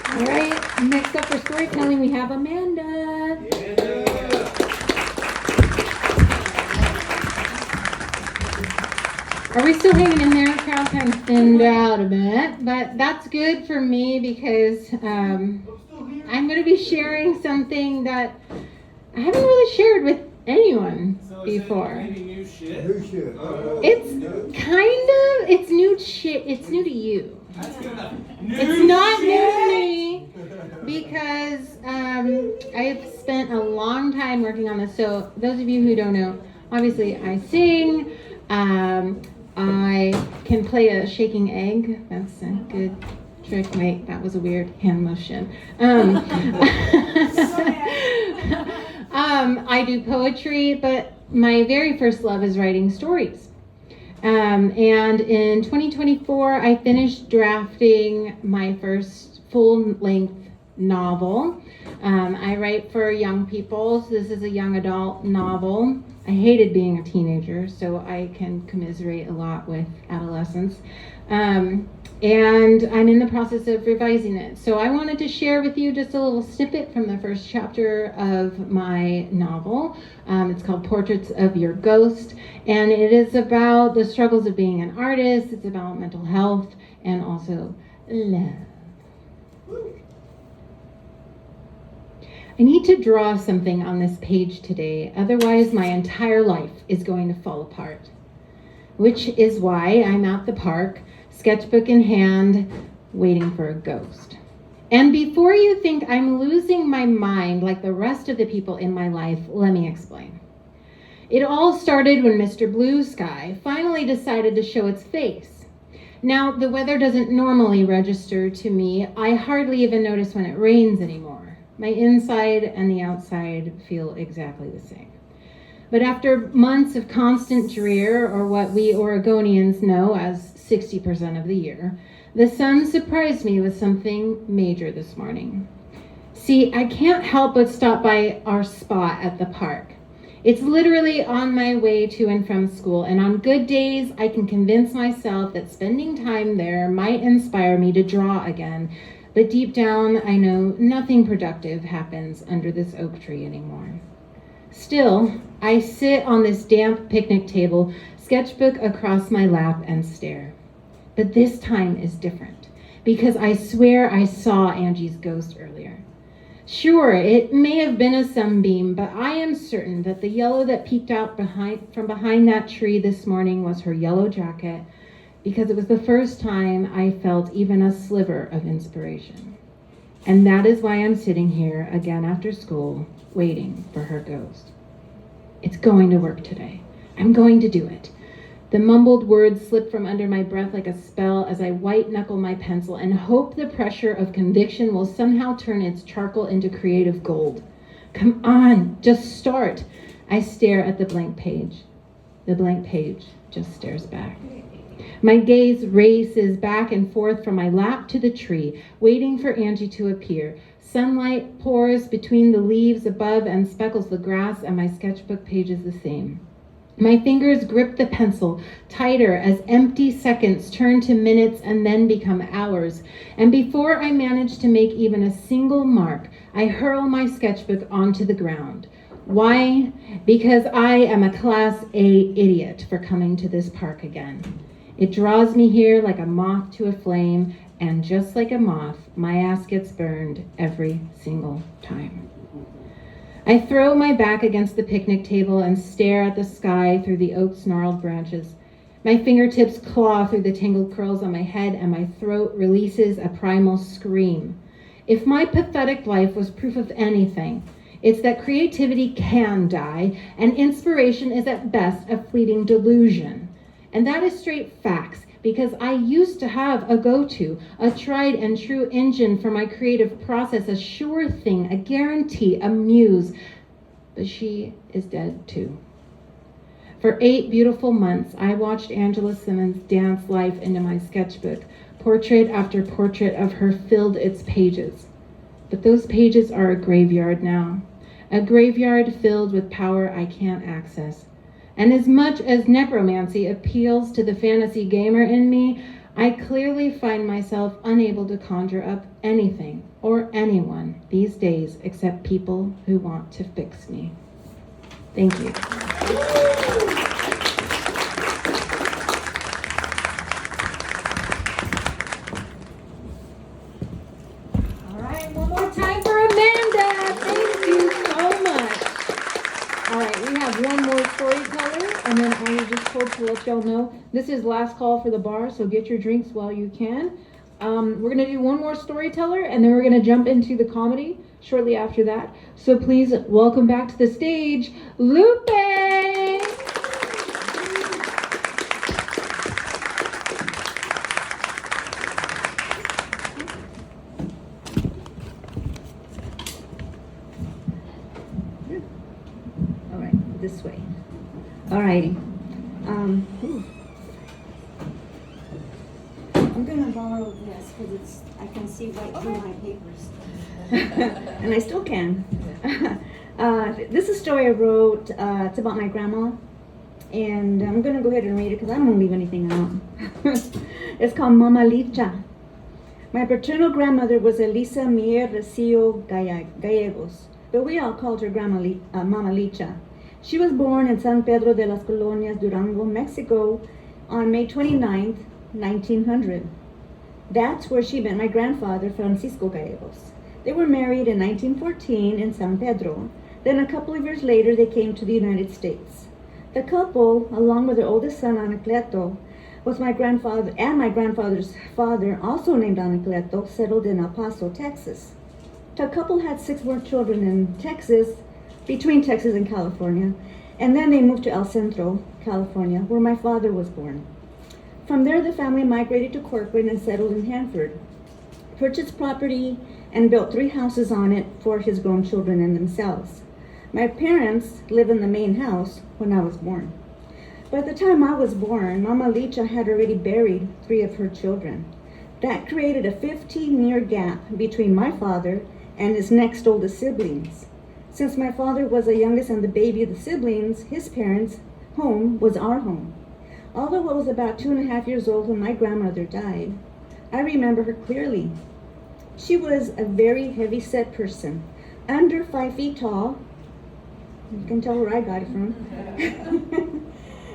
All right, next up for storytelling, we have Amanda. Are we still hanging in there? Crowd kind of thinned out a bit, but that's good for me because I'm going to be sharing something that I haven't really shared with anyone before. New shit? It's new shit. It's new to you. It's not new to me because I have spent a long time working on this. So those of you who don't know, obviously I sing. I can play a shaking egg. That's a good trick. Wait, that was a weird hand motion. I do poetry, but my very first love is writing stories. And in 2024, I finished drafting my first full-length novel. I write for young people, so this is a young adult novel. I hated being a teenager, so I can commiserate a lot with adolescents. And and I'm in the process of revising it. So I wanted to share with you just a little snippet from the first chapter of my novel. It's called Portraits of Your Ghost, and it is about the struggles of being an artist. It's about mental health and also love. I need to draw something on this page today, otherwise my entire life is going to fall apart. Which is why I'm at the park, sketchbook in hand, waiting for a ghost. And before you think I'm losing my mind like the rest of the people in my life, let me explain. It all started when Mr. Blue Sky finally decided to show its face. Now, the weather doesn't normally register to me. I hardly even notice when it rains anymore. My inside and the outside feel exactly the same. But after months of constant drear, or what we Oregonians know as 60% of the year, the sun surprised me with something major this morning. See, I can't help but stop by our spot at the park. It's literally on my way to and from school, and on good days, I can convince myself that spending time there might inspire me to draw again. But deep down, I know nothing productive happens under this oak tree anymore. Still, I sit on this damp picnic table, sketchbook across my lap, and stare. But this time is different, because I swear I saw Angie's ghost earlier. Sure, it may have been a sunbeam, but I am certain that the yellow that peeked out from behind that tree this morning was her yellow jacket, because it was the first time I felt even a sliver of inspiration. And that is why I'm sitting here again after school, waiting for her ghost. It's going to work today. I'm going to do it. The mumbled words slip from under my breath like a spell as I white-knuckle my pencil and hope the pressure of conviction will somehow turn its charcoal into creative gold. Come on, just start. I stare at the blank page. The blank page just stares back. My gaze races back and forth from my lap to the tree, waiting for Angie to appear. Sunlight pours between the leaves above and speckles the grass, and my sketchbook page is the same. My fingers grip the pencil tighter as empty seconds turn to minutes and then become hours. And before I manage to make even a single mark, I hurl my sketchbook onto the ground. Why? Because I am a Class A idiot for coming to this park again. It draws me here like a moth to a flame, and just like a moth, my ass gets burned every single time. I throw my back against the picnic table and stare at the sky through the oak's gnarled branches. My fingertips claw through the tangled curls on my head, and my throat releases a primal scream. If my pathetic life was proof of anything, it's that creativity can die, and inspiration is at best a fleeting delusion. And that is straight facts, because I used to have a go-to, a tried and true engine for my creative process, a sure thing, a guarantee, a muse. But she is dead too. For 8 beautiful months, I watched Angela Simmons dance life into my sketchbook. Portrait after portrait of her filled its pages. But those pages are a graveyard now. A graveyard filled with power I can't access. And as much as necromancy appeals to the fantasy gamer in me, I clearly find myself unable to conjure up anything or anyone these days except people who want to fix me. Thank you. All right, one more time for Amanda. Thank you so much. All right, we have one more storyteller, and then I was just told to let y'all know this is last call for the bar, so get your drinks while you can. We're gonna do one more storyteller, and then we're gonna jump into the comedy shortly after that. So please welcome back to the stage, Lupe! All right, this way. All righty. I'm gonna borrow this because I can see right through my papers. And I still can. This is a story I wrote. It's about my grandma. And I'm gonna go ahead and read it because I don't want to leave anything out. It's called Mama Licha. My paternal grandmother was Elisa Mier Recio Gallegos, but we all called her Mama Licha. She was born in San Pedro de las Colonias, Durango, Mexico on May 29th, 1900. That's where she met my grandfather, Francisco Gallegos. They were married in 1914 in San Pedro. Then a couple of years later, they came to the United States. The couple, along with their oldest son, Anacleto, was my grandfather and my grandfather's father, also named Anacleto, settled in El Paso, Texas. The couple had 6 more children in Texas, between Texas and California, and then they moved to El Centro, California, where my father was born. From there, the family migrated to Corcoran and settled in Hanford, purchased property, and built 3 houses on it for his grown children and themselves. My parents lived in the main house when I was born. By the time I was born, Mama Licha had already buried 3 of her children. That created a 15-year gap between my father and his next oldest siblings. Since my father was the youngest and the baby of the siblings, his parents' home was our home. Although I was about 2.5 years old when my grandmother died, I remember her clearly. She was a very heavy-set person, under 5 feet tall. You can tell where I got it from.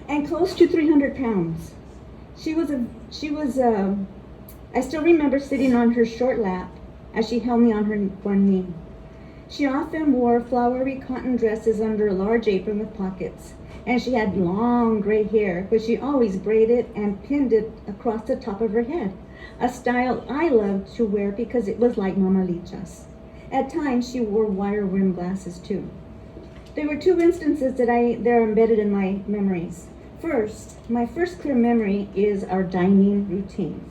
And close to 300 pounds. I still remember sitting on her short lap as she held me on her one knee. She often wore flowery cotton dresses under a large apron with pockets, and she had long gray hair, which she always braided and pinned it across the top of her head, a style I loved to wear because it was like Mama Licha's. At times, she wore wire-rimmed glasses too. There were 2 instances that are embedded in my memories. First, my first clear memory is our dining routine.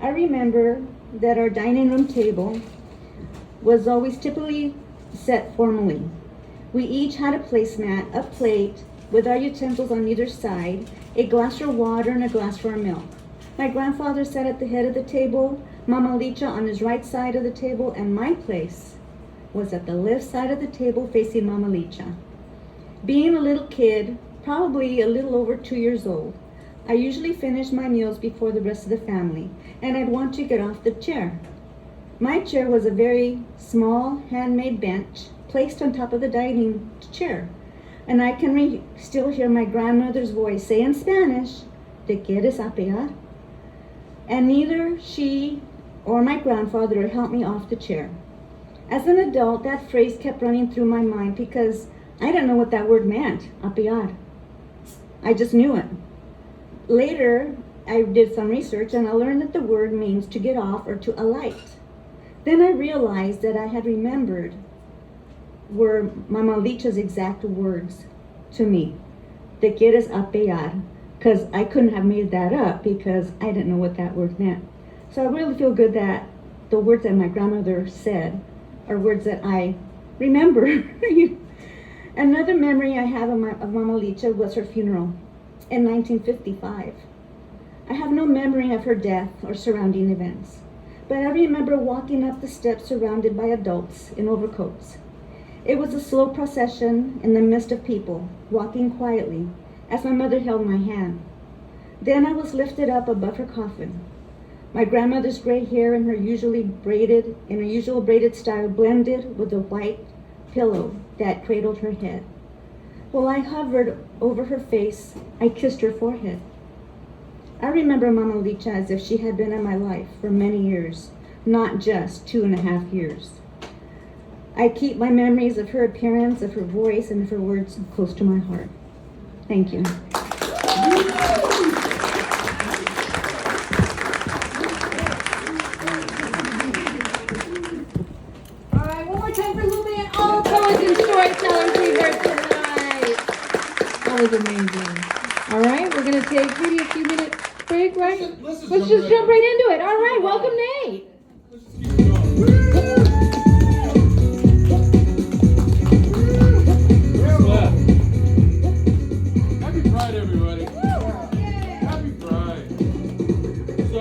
I remember that our dining room table was always typically set formally. We each had a placemat, a plate, with our utensils on either side, a glass for water and a glass for milk. My grandfather sat at the head of the table, Mama Licha on his right side of the table, and my place was at the left side of the table facing Mama Licha. Being a little kid, probably a little over 2 years old, I usually finished my meals before the rest of the family, and I'd want to get off the chair. My chair was a very small, handmade bench placed on top of the dining chair, and I can still hear my grandmother's voice say in Spanish, "Te quieres apear?" And neither she or my grandfather had helped me off the chair. As an adult, that phrase kept running through my mind because I didn't know what that word meant, apear. I just knew it. Later, I did some research and I learned that the word means to get off or to alight. Then I realized that I had remembered were Mama Licha's exact words to me. Te quieres apear, because I couldn't have made that up because I didn't know what that word meant. So I really feel good that the words that my grandmother said are words that I remember. Another memory I have of Mama Licha was her funeral in 1955. I have no memory of her death or surrounding events, but I remember walking up the steps surrounded by adults in overcoats. It was a slow procession in the midst of people, walking quietly, as my mother held my hand. Then I was lifted up above her coffin. My grandmother's gray hair in her usual braided style blended with the white pillow that cradled her head. While I hovered over her face, I kissed her forehead. I remember Mama Licha as if she had been in my life for many years, not just 2.5 years. I keep my memories of her appearance, of her voice, and of her words close to my heart. Thank you. All right, one more time for Lupe and all poets and storytellers we heard tonight. That was amazing. All right, we're going to take maybe a few minute break, right? Let's just jump right into it. All right, welcome Nate. Let's just keep it going. Happy Pride, everybody. Happy Pride. So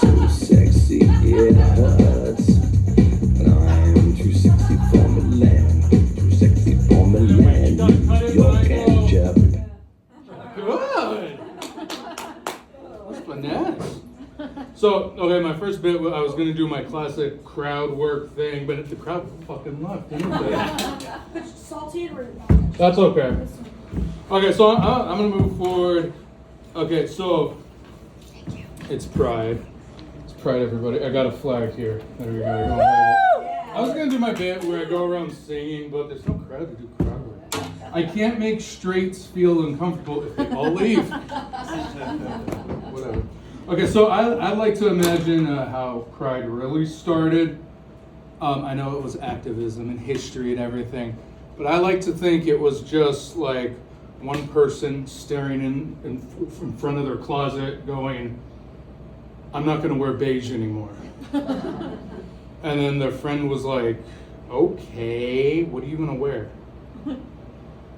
So sexy it hurts, and I am too sexy for Milan, too sexy for Milan, New York and Japan. first bit, I was gonna do my classic crowd work thing, but the crowd fucking left, didn't they? Salty or? That's okay. Okay, so I'm gonna move forward. Okay, so it's Pride. It's Pride, everybody. I got a flag here. There we go. I was gonna do my bit where I go around singing, but there's no crowd to do crowd work. I can't make straights feel uncomfortable if they all leave. Whatever. Okay, so I like to imagine how Pride really started. I know it was activism and history and everything, but I like to think it was just like one person staring in front of their closet going, I'm not going to wear beige anymore. And then their friend was like, okay, what are you going to wear?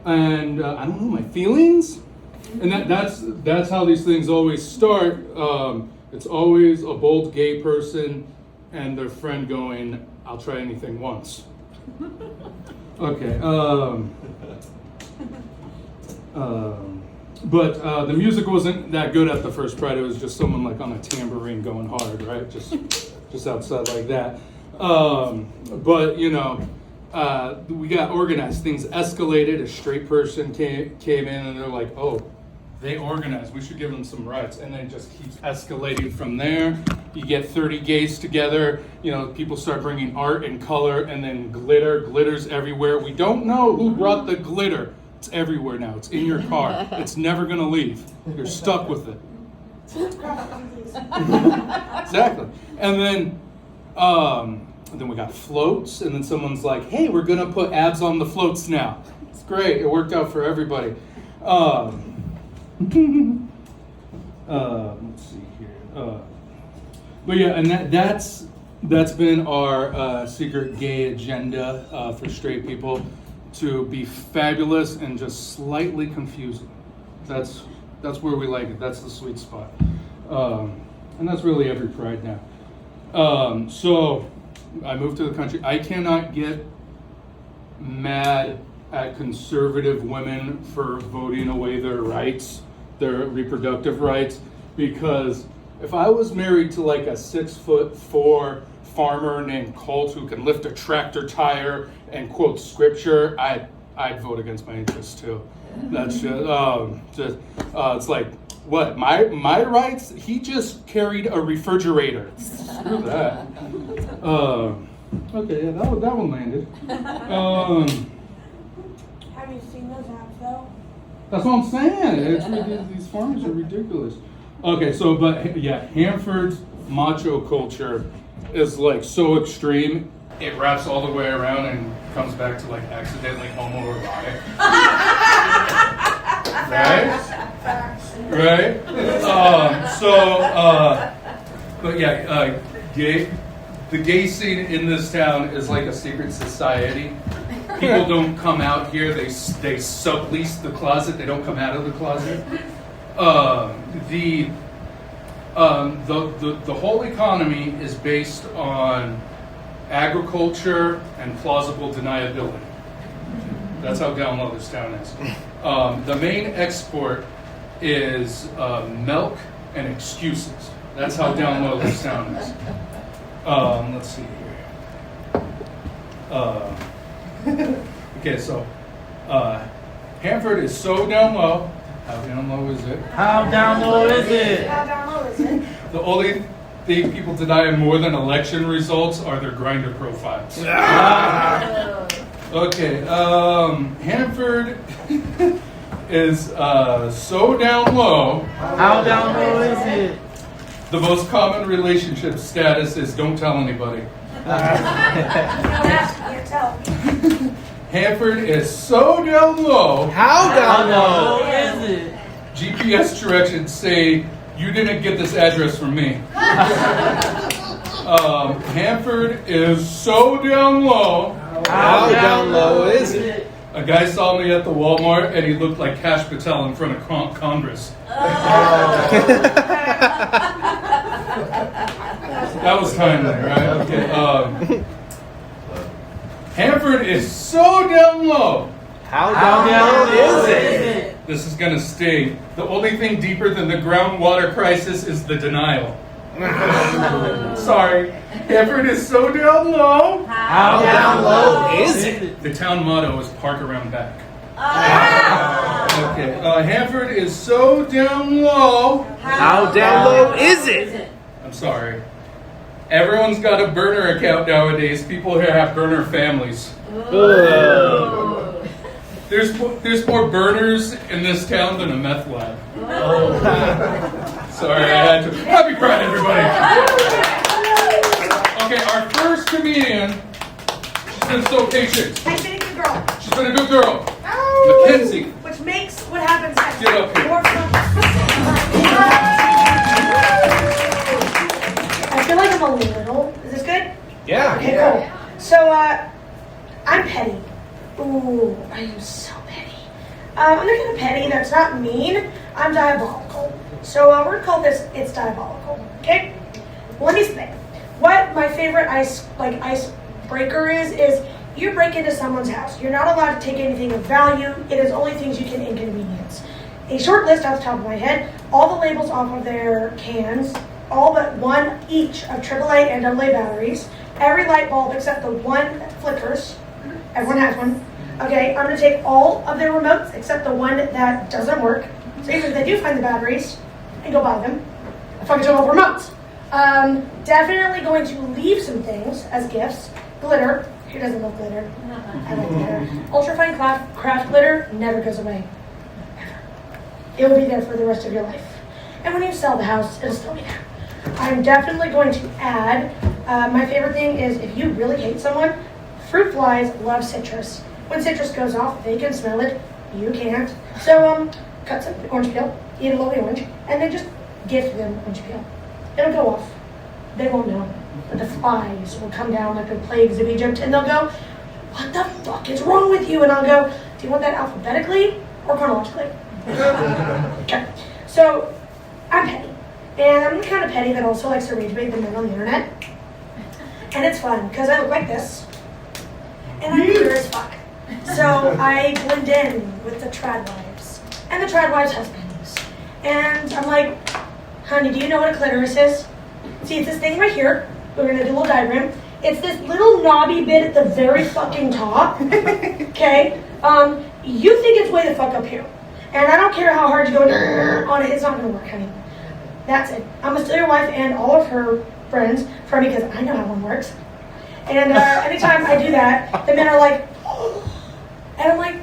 And I don't know, my feelings? And that's how these things always start. It's always a bold gay person and their friend going, I'll try anything once. Okay. But the music wasn't that good at the first Pride. It was just someone like on a tambourine going hard, right? Just outside like that. But you know, we got organized. Things escalated. A straight person came in, and they're like, "Oh, they organized. We should give them some rights." And then it just keeps escalating from there. You get 30 gays together. You know, people start bringing art and color, and then glitter. Glitter's everywhere. We don't know who brought the glitter. It's everywhere now. It's in your car. It's never gonna leave. You're stuck with it. Exactly. And then we got floats, and then someone's like, "Hey, we're gonna put abs on the floats now." It's great. It worked out for everybody. Let's see here. But yeah, and that's been our secret gay agenda for straight people. To be fabulous and just slightly confusing. That's where we like it. That's the sweet spot. And that's really every Pride now. So I moved to the country. I cannot get mad at conservative women for voting away their rights, their reproductive rights, because if I was married to like a 6'4" farmer named Colt who can lift a tractor tire and quote scripture, I'd vote against my interests too. That's just it's like, what, my rights? He just carried a refrigerator. Screw that. Okay, yeah, that one landed. Have you seen those apps though? That's what I'm saying. These farmers are ridiculous. Okay, so but yeah, Hanford's macho culture is like so extreme, it wraps all the way around and comes back to like accidentally homoerotic. Right? But yeah, the gay scene in this town is like a secret society. People don't come out here, they sublease the closet, they don't come out of the closet. The whole economy is based on agriculture and plausible deniability. That's how down low this town is. The main export is milk and excuses. That's how down low this town is. Let's see here. Okay, so Hanford is so down low. How down low is it? How down low is it? How down low is it? The only thing people deny more than election results are their Grindr profiles. Okay, Hanford is so down low. How down low is it? The most common relationship status is don't tell anybody. You don't ask, you can't tell. Hanford is so down low. How down low is it? GPS directions say you didn't get this address from me. Hanford is so down low. How down low is it? A guy saw me at the Walmart and he looked like Kash Patel in front of Congress. That was timely, right? Okay. Hanford is so down low. How down low is it? This is gonna sting. The only thing deeper than the groundwater crisis is the denial. Sorry. Hanford is so down low. How down low is it? The town motto is park around back. Okay. Hanford is so down low. How down low is it? I'm sorry. Everyone's got a burner account nowadays. People here have burner families. There's more burners in this town than a meth lab. Sorry, I had to. Happy Pride, everybody. Okay, our first comedian. She's been so patient. I've been a good girl. She's been a good girl. Mackenzie. Which makes what happens next Get up here. more fun. I feel like I'm a little. Is this good? Yeah. Okay, cool. So, I'm petty. Ooh, I am so petty. I'm not kind of petty. That's not mean. I'm diabolical. So, we're gonna call this "It's Diabolical." Okay. Let me spit. What my favorite icebreaker is you break into someone's house. You're not allowed to take anything of value. It is only things you can inconvenience. A short list off the top of my head. All the labels off of their cans. All but one each of AAA and AA batteries. Every light bulb except the one that flickers. Everyone has one. Okay, I'm going to take all of their remotes except the one that doesn't work. So even if they do find the batteries, and go buy them. I fucking took all the remotes. Definitely going to leave some things as gifts. Glitter. Who doesn't love glitter? I like glitter. Ultrafine craft glitter never goes away. Ever. It will be there for the rest of your life. And when you sell the house, it'll still be there. I'm definitely going to add, my favorite thing is if you really hate someone, fruit flies love citrus. When citrus goes off, they can smell it. You can't. So, cut some orange peel, eat a little orange, and then just gift them orange peel. It'll go off. They won't know. But the flies will come down like the plagues of Egypt, and they'll go, "What the fuck is wrong with you?" And I'll go, "Do you want that alphabetically or chronologically?" Okay. So, I'm petty. And I'm the kind of petty that also likes to rage bait the men on the internet. And it's fun, because I look like this. And I'm clear as fuck. So I blend in with the trad wives. And the trad wives' husbands. And I'm like, "Honey, do you know what a clitoris is?" See, it's this thing right here. We're going to do a little diagram. It's this little knobby bit at the very fucking top. Okay? You think it's way the fuck up here. And I don't care how hard you go on it. It's not going to work, honey. That's it. I'm gonna steal your wife and all of her friends from me because I know how one works. And anytime I do that, the men are like, "Oh." And I'm like,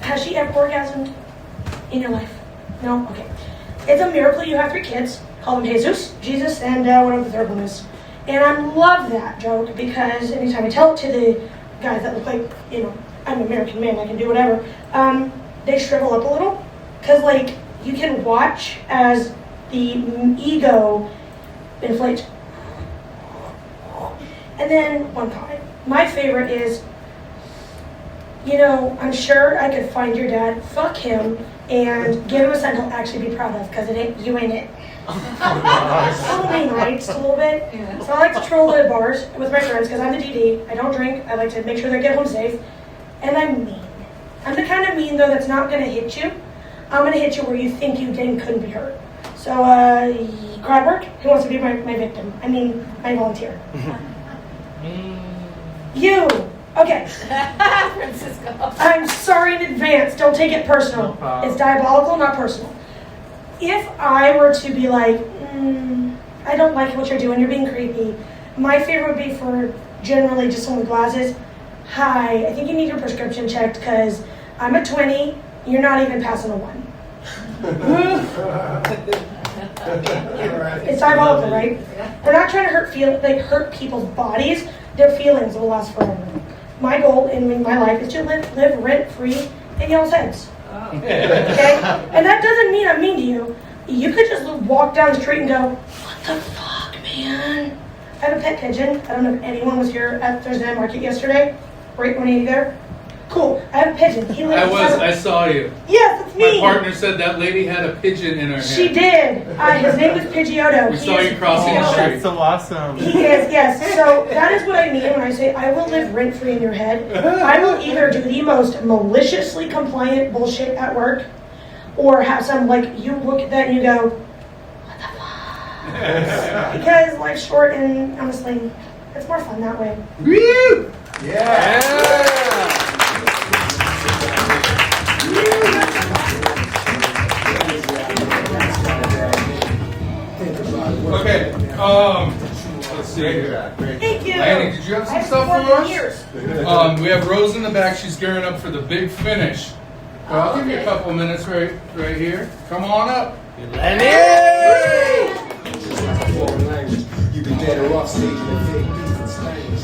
"Has she ever orgasmed in your life?" No? Okay. It's a miracle you have 3 kids. Call them Jesus, and whatever the third one is. And I love that joke because anytime I tell it to the guys that look like, I'm an American man, I can do whatever, they shrivel up a little. Because, you can watch as the ego inflates. And then one comment. My favorite is, I'm sure I could find your dad, fuck him, and give him a son he'll actually be proud of, because you ain't it. I'm mean, right? Just a little bit. Yeah. So I like to troll the bars with my friends, because I'm the DD. I don't drink. I like to make sure they get home safe. And I'm mean. I'm the kind of mean, though, that's not going to hit you. I'm going to hit you where you think you couldn't be hurt. So, crowd work, who wants to be my victim? My volunteer. You! Okay. Francisco. I'm sorry in advance. Don't take it personal. It's diabolical, not personal. If I were to be like, I don't like what you're doing, you're being creepy, my favorite would be for generally just someone with glasses. Hi, I think you need your prescription checked because I'm a 20, you're not even passing a 1. It's diabolical, right? We're not trying to hurt people's bodies. Their feelings will last forever. My goal in my life is to live rent-free in y'all's heads. Okay? And that doesn't mean I'm mean to you. You could just walk down the street and go, "What the fuck, man?" I have a pet pigeon. I don't know if anyone was here at Thursday Night Market yesterday. Right when you there? Cool. I have a pigeon. I saw you. Yes, it's me. My partner said that lady had a pigeon in her hand. She did. His name was Pidgeotto. We saw you crossing the street. That's so awesome. He is, yes. So that is what I mean when I say I will live rent-free in your head. I will either do the most maliciously compliant bullshit at work or have some, you look at that and you go, "What the fuck?" Because life's short and honestly, it's more fun that way. Woo! Yeah! Okay, let's see here. Thank you. Lanny, did you have some stuff for us? We have Rose in the back. She's gearing up for the big finish. Well, I'll give you a couple of minutes right here. Come on up. Lenny! You can get her off stage in a fake beat in Spanish.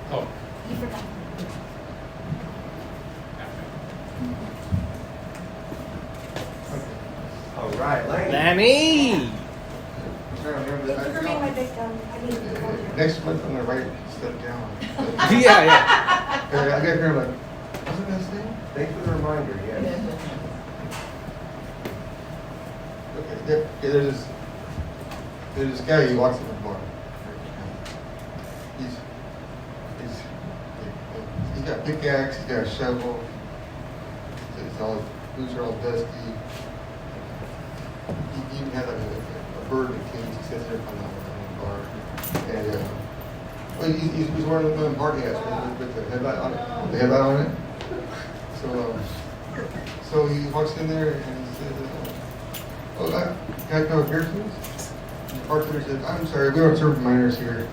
Oh. All right, Lenny! Thank you for being my victim. I need to Next month I'm gonna write stuff down. Yeah. I got here like, wasn't that thing? Thanks for the reminder, yes. Okay, there's this guy, he walks in the bar. He's got a pickaxe, he's got a shovel. It's all, boots are all dusty. He even had like a bird in a cage. He sits there on the bar. And well, he's wearing one of the party hats with the headlight on it. With the headlight on it. So he walks in there and he says, "Oh, can I come up here, please?" And the bartender said, "I'm sorry, we don't serve minors here."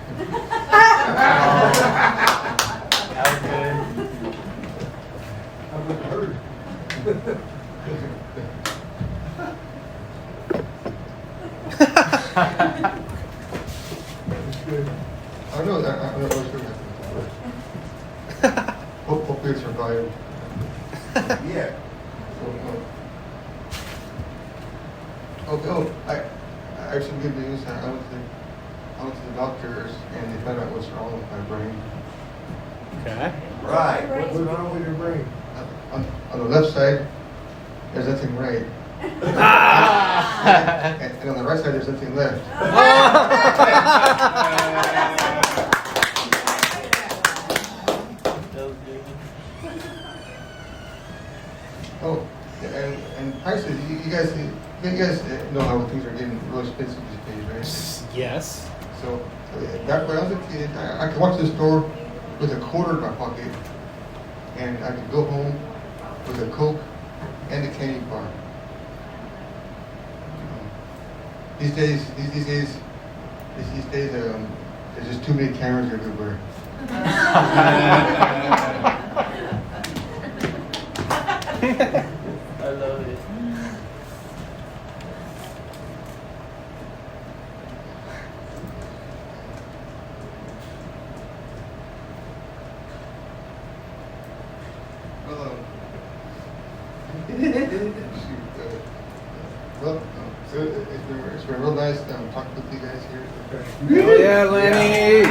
I don't know what's going to happen. Hopefully it survived. Yeah. Okay, I have some good news. I went to the doctors and they found out what's wrong with my brain. Okay. Right. What's wrong with your brain? On the left side, there's nothing right. And on the right side, there's nothing left. Oh, and prices, you guys know how things are getting really expensive these days, right? Yes. So back when I was a kid, I could walk to the store with a quarter in my pocket, and I could go home with a Coke and a candy bar. These days, there's just too many cameras everywhere. I love it. Well, so it's been real nice talking with you guys here. Oh yeah, Lenny!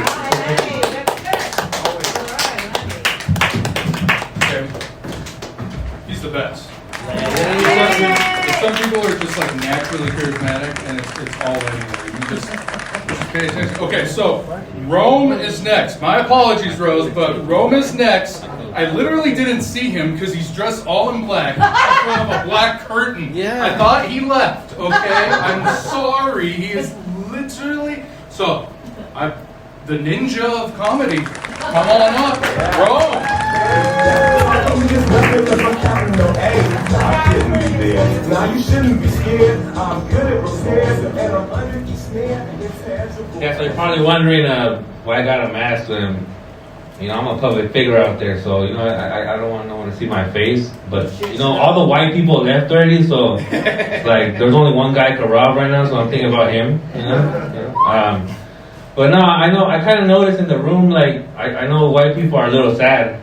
Okay. He's the best. Some people are just like naturally charismatic, and it's all anyway. You just pay attention. Okay, so Rome is next. My apologies, Rose, but Rome is next. I literally didn't see him because he's dressed all in black in front of a black curtain. Yeah. I thought he left. Okay, I'm sorry. He is literally the ninja of comedy. Come on up, Rome. Now you shouldn't be scared. I'm good at repairs and I'm under the snare. Yeah, so you're probably wondering why I got a mask. I'm a public figure out there, so I don't want no one to see my face. But all the white people left already, so like there's only one guy to rob right now, so I'm thinking about him. But no, I kind of noticed in the room, like I know white people are a little sad.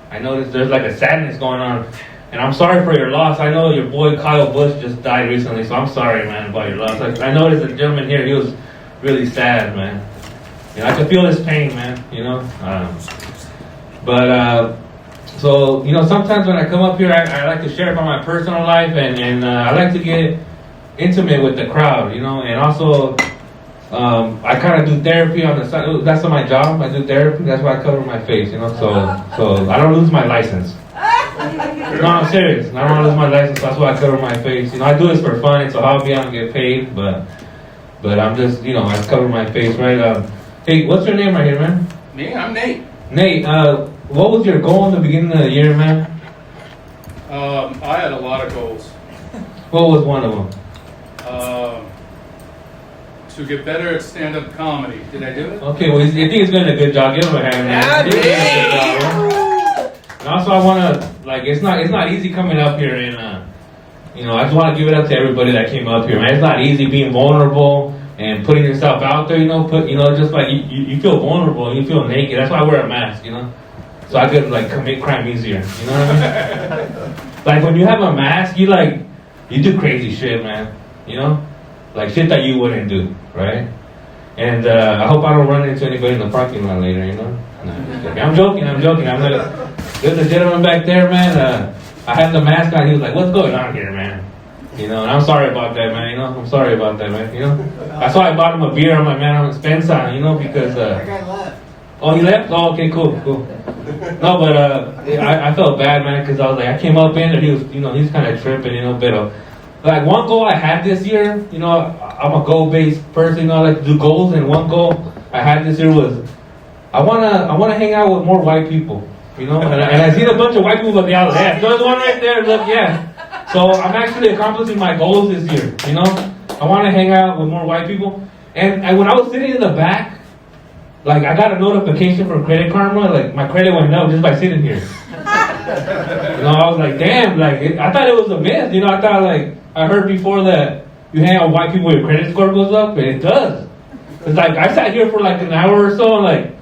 I noticed there's like a sadness going on. And I'm sorry for your loss. I know your boy Kyle Bush just died recently, so I'm sorry, man, about your loss. I noticed the gentleman here, he was really sad, man. I could feel his pain, man, So, sometimes when I come up here, I like to share about my personal life, and I like to get intimate with the crowd, and also I kind of do therapy on the side. That's my job. I do therapy. That's why I cover my face, you know. So I don't lose my license. No, I'm serious. I don't want to lose my license. That's why I cover my face. You know, I do this for fun. It's a hobby. I don't get paid, but I'm just, you know, I cover my face, right? Hey, what's your name right here, man? Me? I'm Nate. Nate, what was your goal in the beginning of the year, man? I had a lot of goals. What was one of them? To get better at stand-up comedy. Did I do it? Okay, well, I think he's doing a good job. Give him a hand, man. He's doing a good job, right? And also, I want to, like, it's not easy coming up here and, you know, I just want to give it up to everybody that came up here, man. It's not easy being vulnerable and putting yourself out there, you know, just like you feel vulnerable and you feel naked. That's why I wear a mask, you know, so I could like commit crime easier. You know what I mean? Like when you have a mask, you do crazy shit, man. You know, like shit that you wouldn't do, right? And I hope I don't run into anybody in the parking lot later. You know, no, I'm joking. I'm not. There's a gentleman back there, man. I had the mask on. He was like, "What's going on here, man?" You know, and I'm sorry about that, man. You know, I'm sorry about that, man. You know, that's why I bought him a beer. I'm like, man, I'm expensive on, you know, because. That guy left. Oh, he left? Oh, okay, cool. No, but I felt bad, man, because I was like, I came up in and he was, you know, he's kind of tripping, you know, but like one goal I had this year, you know, I'm a goal-based person, you know, I like to do goals, and one goal I had this year was I wanna hang out with more white people, you know, and I seen a bunch of white people on the other left. There's one right there. Look, yeah. So I'm actually accomplishing my goals this year, you know. I want to hang out with more white people. And when I was sitting in the back, like I got a notification from Credit Karma, like my credit went up just by sitting here. You know, I was like, damn, like I thought it was a myth, you know. I thought like I heard before that you hang out with white people, your credit score goes up, and it does. It's like I sat here for like an hour or so, and like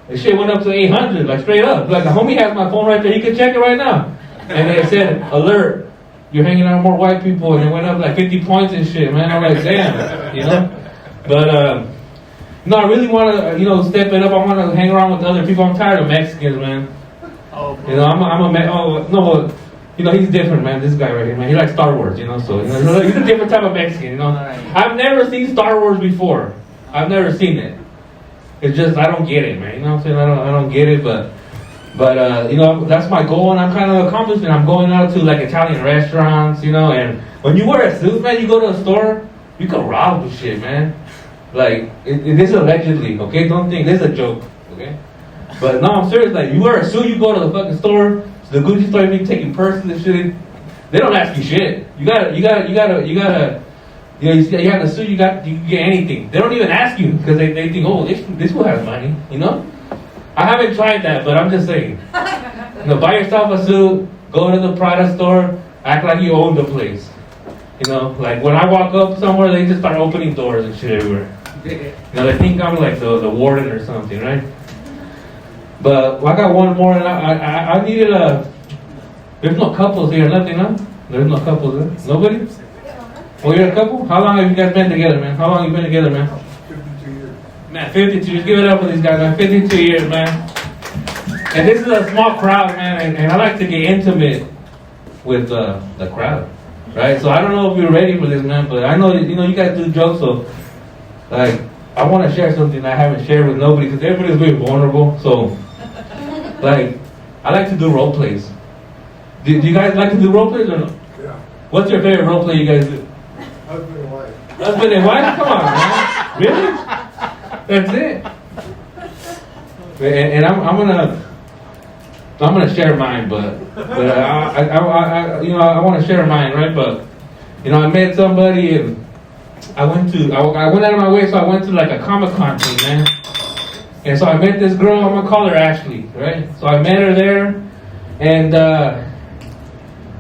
the shit went up to 800, like straight up. Like the homie has my phone right there, he can check it right now. And it said, alert. You're hanging out with more white people, and it went up like 50 points and shit, man. I'm like, damn, you know. But no, I really want to, you know, step it up. I want to hang around with other people. I'm tired of Mexicans, man. Oh, you know, no, you know, he's different, man. This guy right here, man. He likes Star Wars, you know. So you know, he's a different type of Mexican, you know. I've never seen Star Wars before. I've never seen it. It's just I don't get it, man. You know what I'm saying? I don't get it, but you know, that's my goal, and I'm kind of accomplishing. I'm going out to like Italian restaurants, you know, and when you wear a suit, man, you go to a store, you can rob the shit, man. Like, this is allegedly, okay? Don't think this is a joke, okay? But no, I'm serious. Like, you wear a suit, you go to the fucking store, to the Gucci store, you be taking purses and shit. They don't ask you shit. You gotta, you know, you have the suit, you can get anything. They don't even ask you because they think, oh, this will have money, you know? I haven't tried that, but I'm just saying. You know, buy yourself a suit, go to the Prada store, act like you own the place. You know, like when I walk up somewhere, they just start opening doors and shit everywhere. You know, they think I'm like the warden or something, right? But I got one more, and I needed a. There's no couples here, nothing, huh? There's no couples there. Nobody? Oh, you're a couple? How long have you guys been together, man? How long have you been together, man? 52 years. Man, 52 years. Give it up for these guys, man. 52 years, man. And this is a small crowd, man, and I like to get intimate with the crowd, right? So I don't know if you're ready for this, man, but I know that, you know, you guys do jokes, so like I want to share something I haven't shared with nobody because everybody's very vulnerable. So like I like to do role plays. Do you guys like to do role plays or no? Yeah. What's your favorite role play you guys do? Husband and wife. Husband and wife? Come on, man. Really? That's it. And I'm gonna share mine, but I you know, I want to share mine, right? But you know, I met somebody and I went out of my way, so I went to like a Comic-Con thing, man. And so I met this girl. I'm gonna call her Ashley, right? So I met her there, and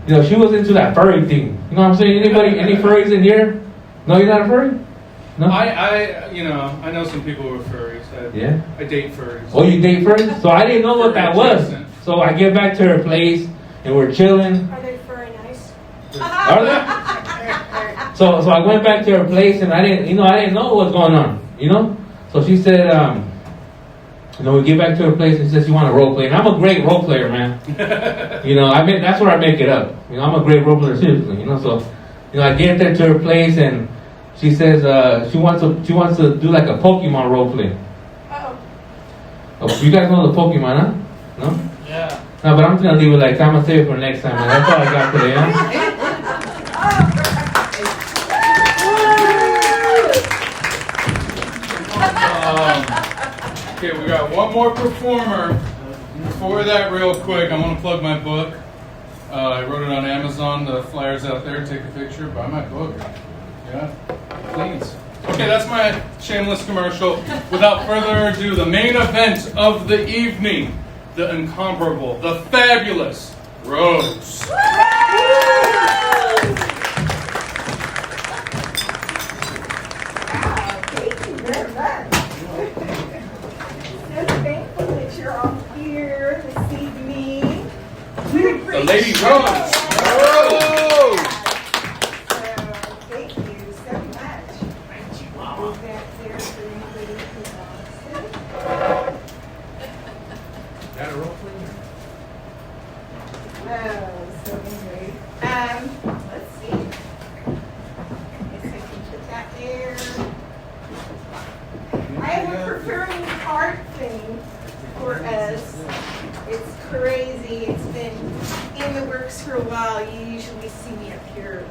you know, she was into that furry thing. You know what I'm saying? Any furries in here? No, you're not a furry? No. You know, I know some people who are furries. I date furries. Oh, you date furries? So I didn't know what that was. So I get back to her place and we're chilling. Are they furry nice? Are they? So I went back to her place and I didn't know what was going on. You know. So she said, you know, we get back to her place and she says she want to role play, and I'm a great role player, man. You know, that's where I make it up. You know, I'm a great role player, seriously. You know, so you know, I get there to her place and She says she wants to do like a Pokemon role play. Oh, you guys know the Pokemon, huh? No? Yeah. No, but I'm just gonna leave it like that. I'm gonna save it for next time, man. That's all I got today, huh? Okay, we got one more performer. Before that, real quick, I'm gonna plug my book. I wrote it on Amazon. The flyer's out there. Take a picture. Buy my book. Yeah, please. Okay, that's my shameless commercial. Without further ado, the main event of the evening, the incomparable, the fabulous Rose. Thank you very much. So thankful that you're all here this evening. The Lady Rose. Thank you so much. Is that there for anybody who wants it? Got a roll play? So anyway, let's see. I guess I can put that there. I have a preparing card thing for us. It's crazy. It's been in the works for a while. You usually see me up here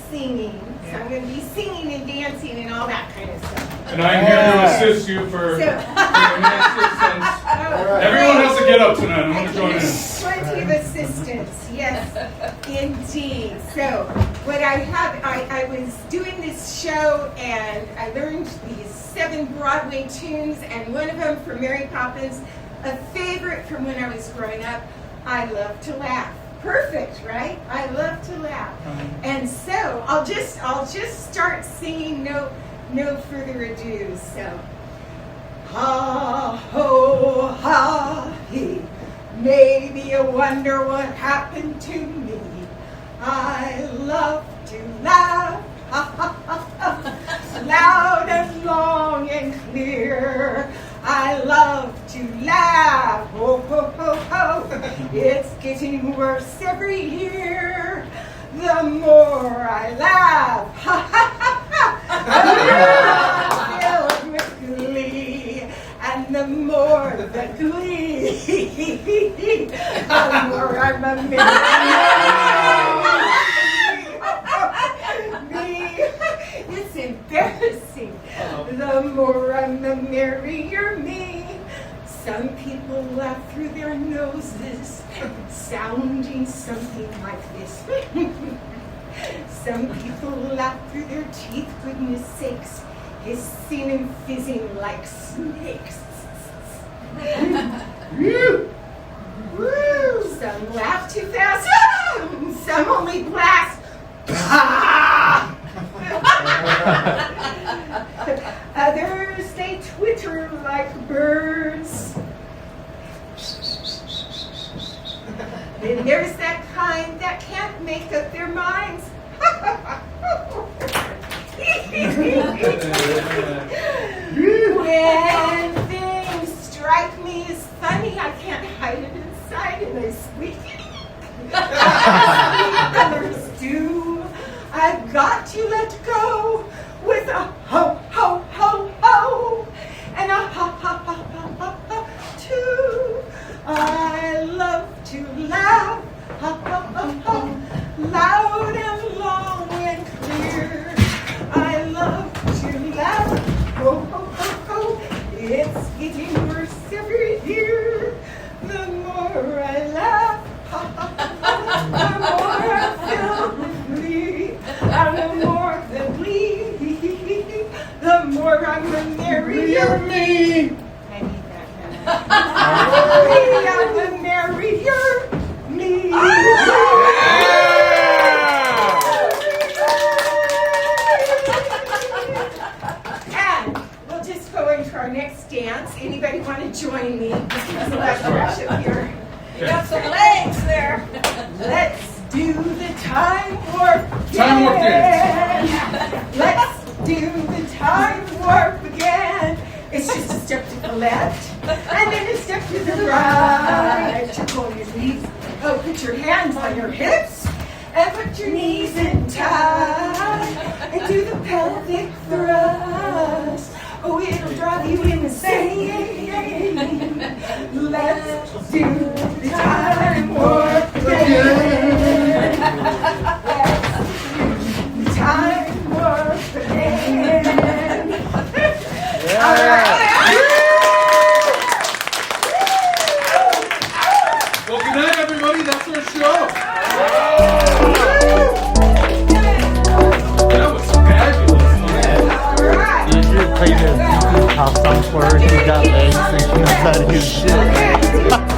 singing. So I'm going to be singing and dancing and all that kind of stuff. And I'm here to assist you for any assistance. Everyone has to get up tonight. I'm going to join in. Plenty of assistance, yes, indeed. So, what I have, I was doing this show and I learned these 7 Broadway tunes, and one of them from Mary Poppins, a favorite from when I was growing up, I Love to Laugh. Perfect, right? I love to laugh. And so, I'll just start singing, no further ado. So, ha, ho, ha, he. Maybe you wonder what happened to me. I love to laugh, ha, ha, ha, ha, loud and long and clear. I love to laugh, ho, ho, ho, ho. It's getting worse every year. The more I laugh, ha, ha, ha, ha, I'm filled with glee. And the more the glee, the more I'm a me. It's embarrassing. The more I'm the merrier me. Some people laugh through their noses, sounding something like this. Some people laugh through their teeth, goodness sakes, hissing and fizzing like snakes. Some laugh too fast, some only blast. Others, they twitter like birds. Then there's that kind that can't make up their minds. When things strike me as funny, I can't hide it inside and I squeak. Others do. I've got to let go with a ho, ho, ho, ho, and a ha, ha, ha, ha, ha, ha, too. I love to laugh, ha, ha, ha, ha, loud and long and clear. I love to laugh, ho, ho, ho, ho. It's getting worse every year. The more I laugh, ha, ha, ha, ha, the more I feel with glee. And the more the glee, the more I'm the merrier me. I need that now. I'm the merrier me. And we'll just go into our next dance. Anybody want to join me? There's a lot of pressure here. You got some legs there. Let's do the time warp dance. Time warp dance. Let's do the time warp again. It's just a step to the left, and then a step to the right. You pull your knees. Oh, put your hands on your hips, and put your knees in tight. And do the pelvic That's our show. That was fabulous. You should play the YouTube top song for her. She got legs and she knows how to do shit.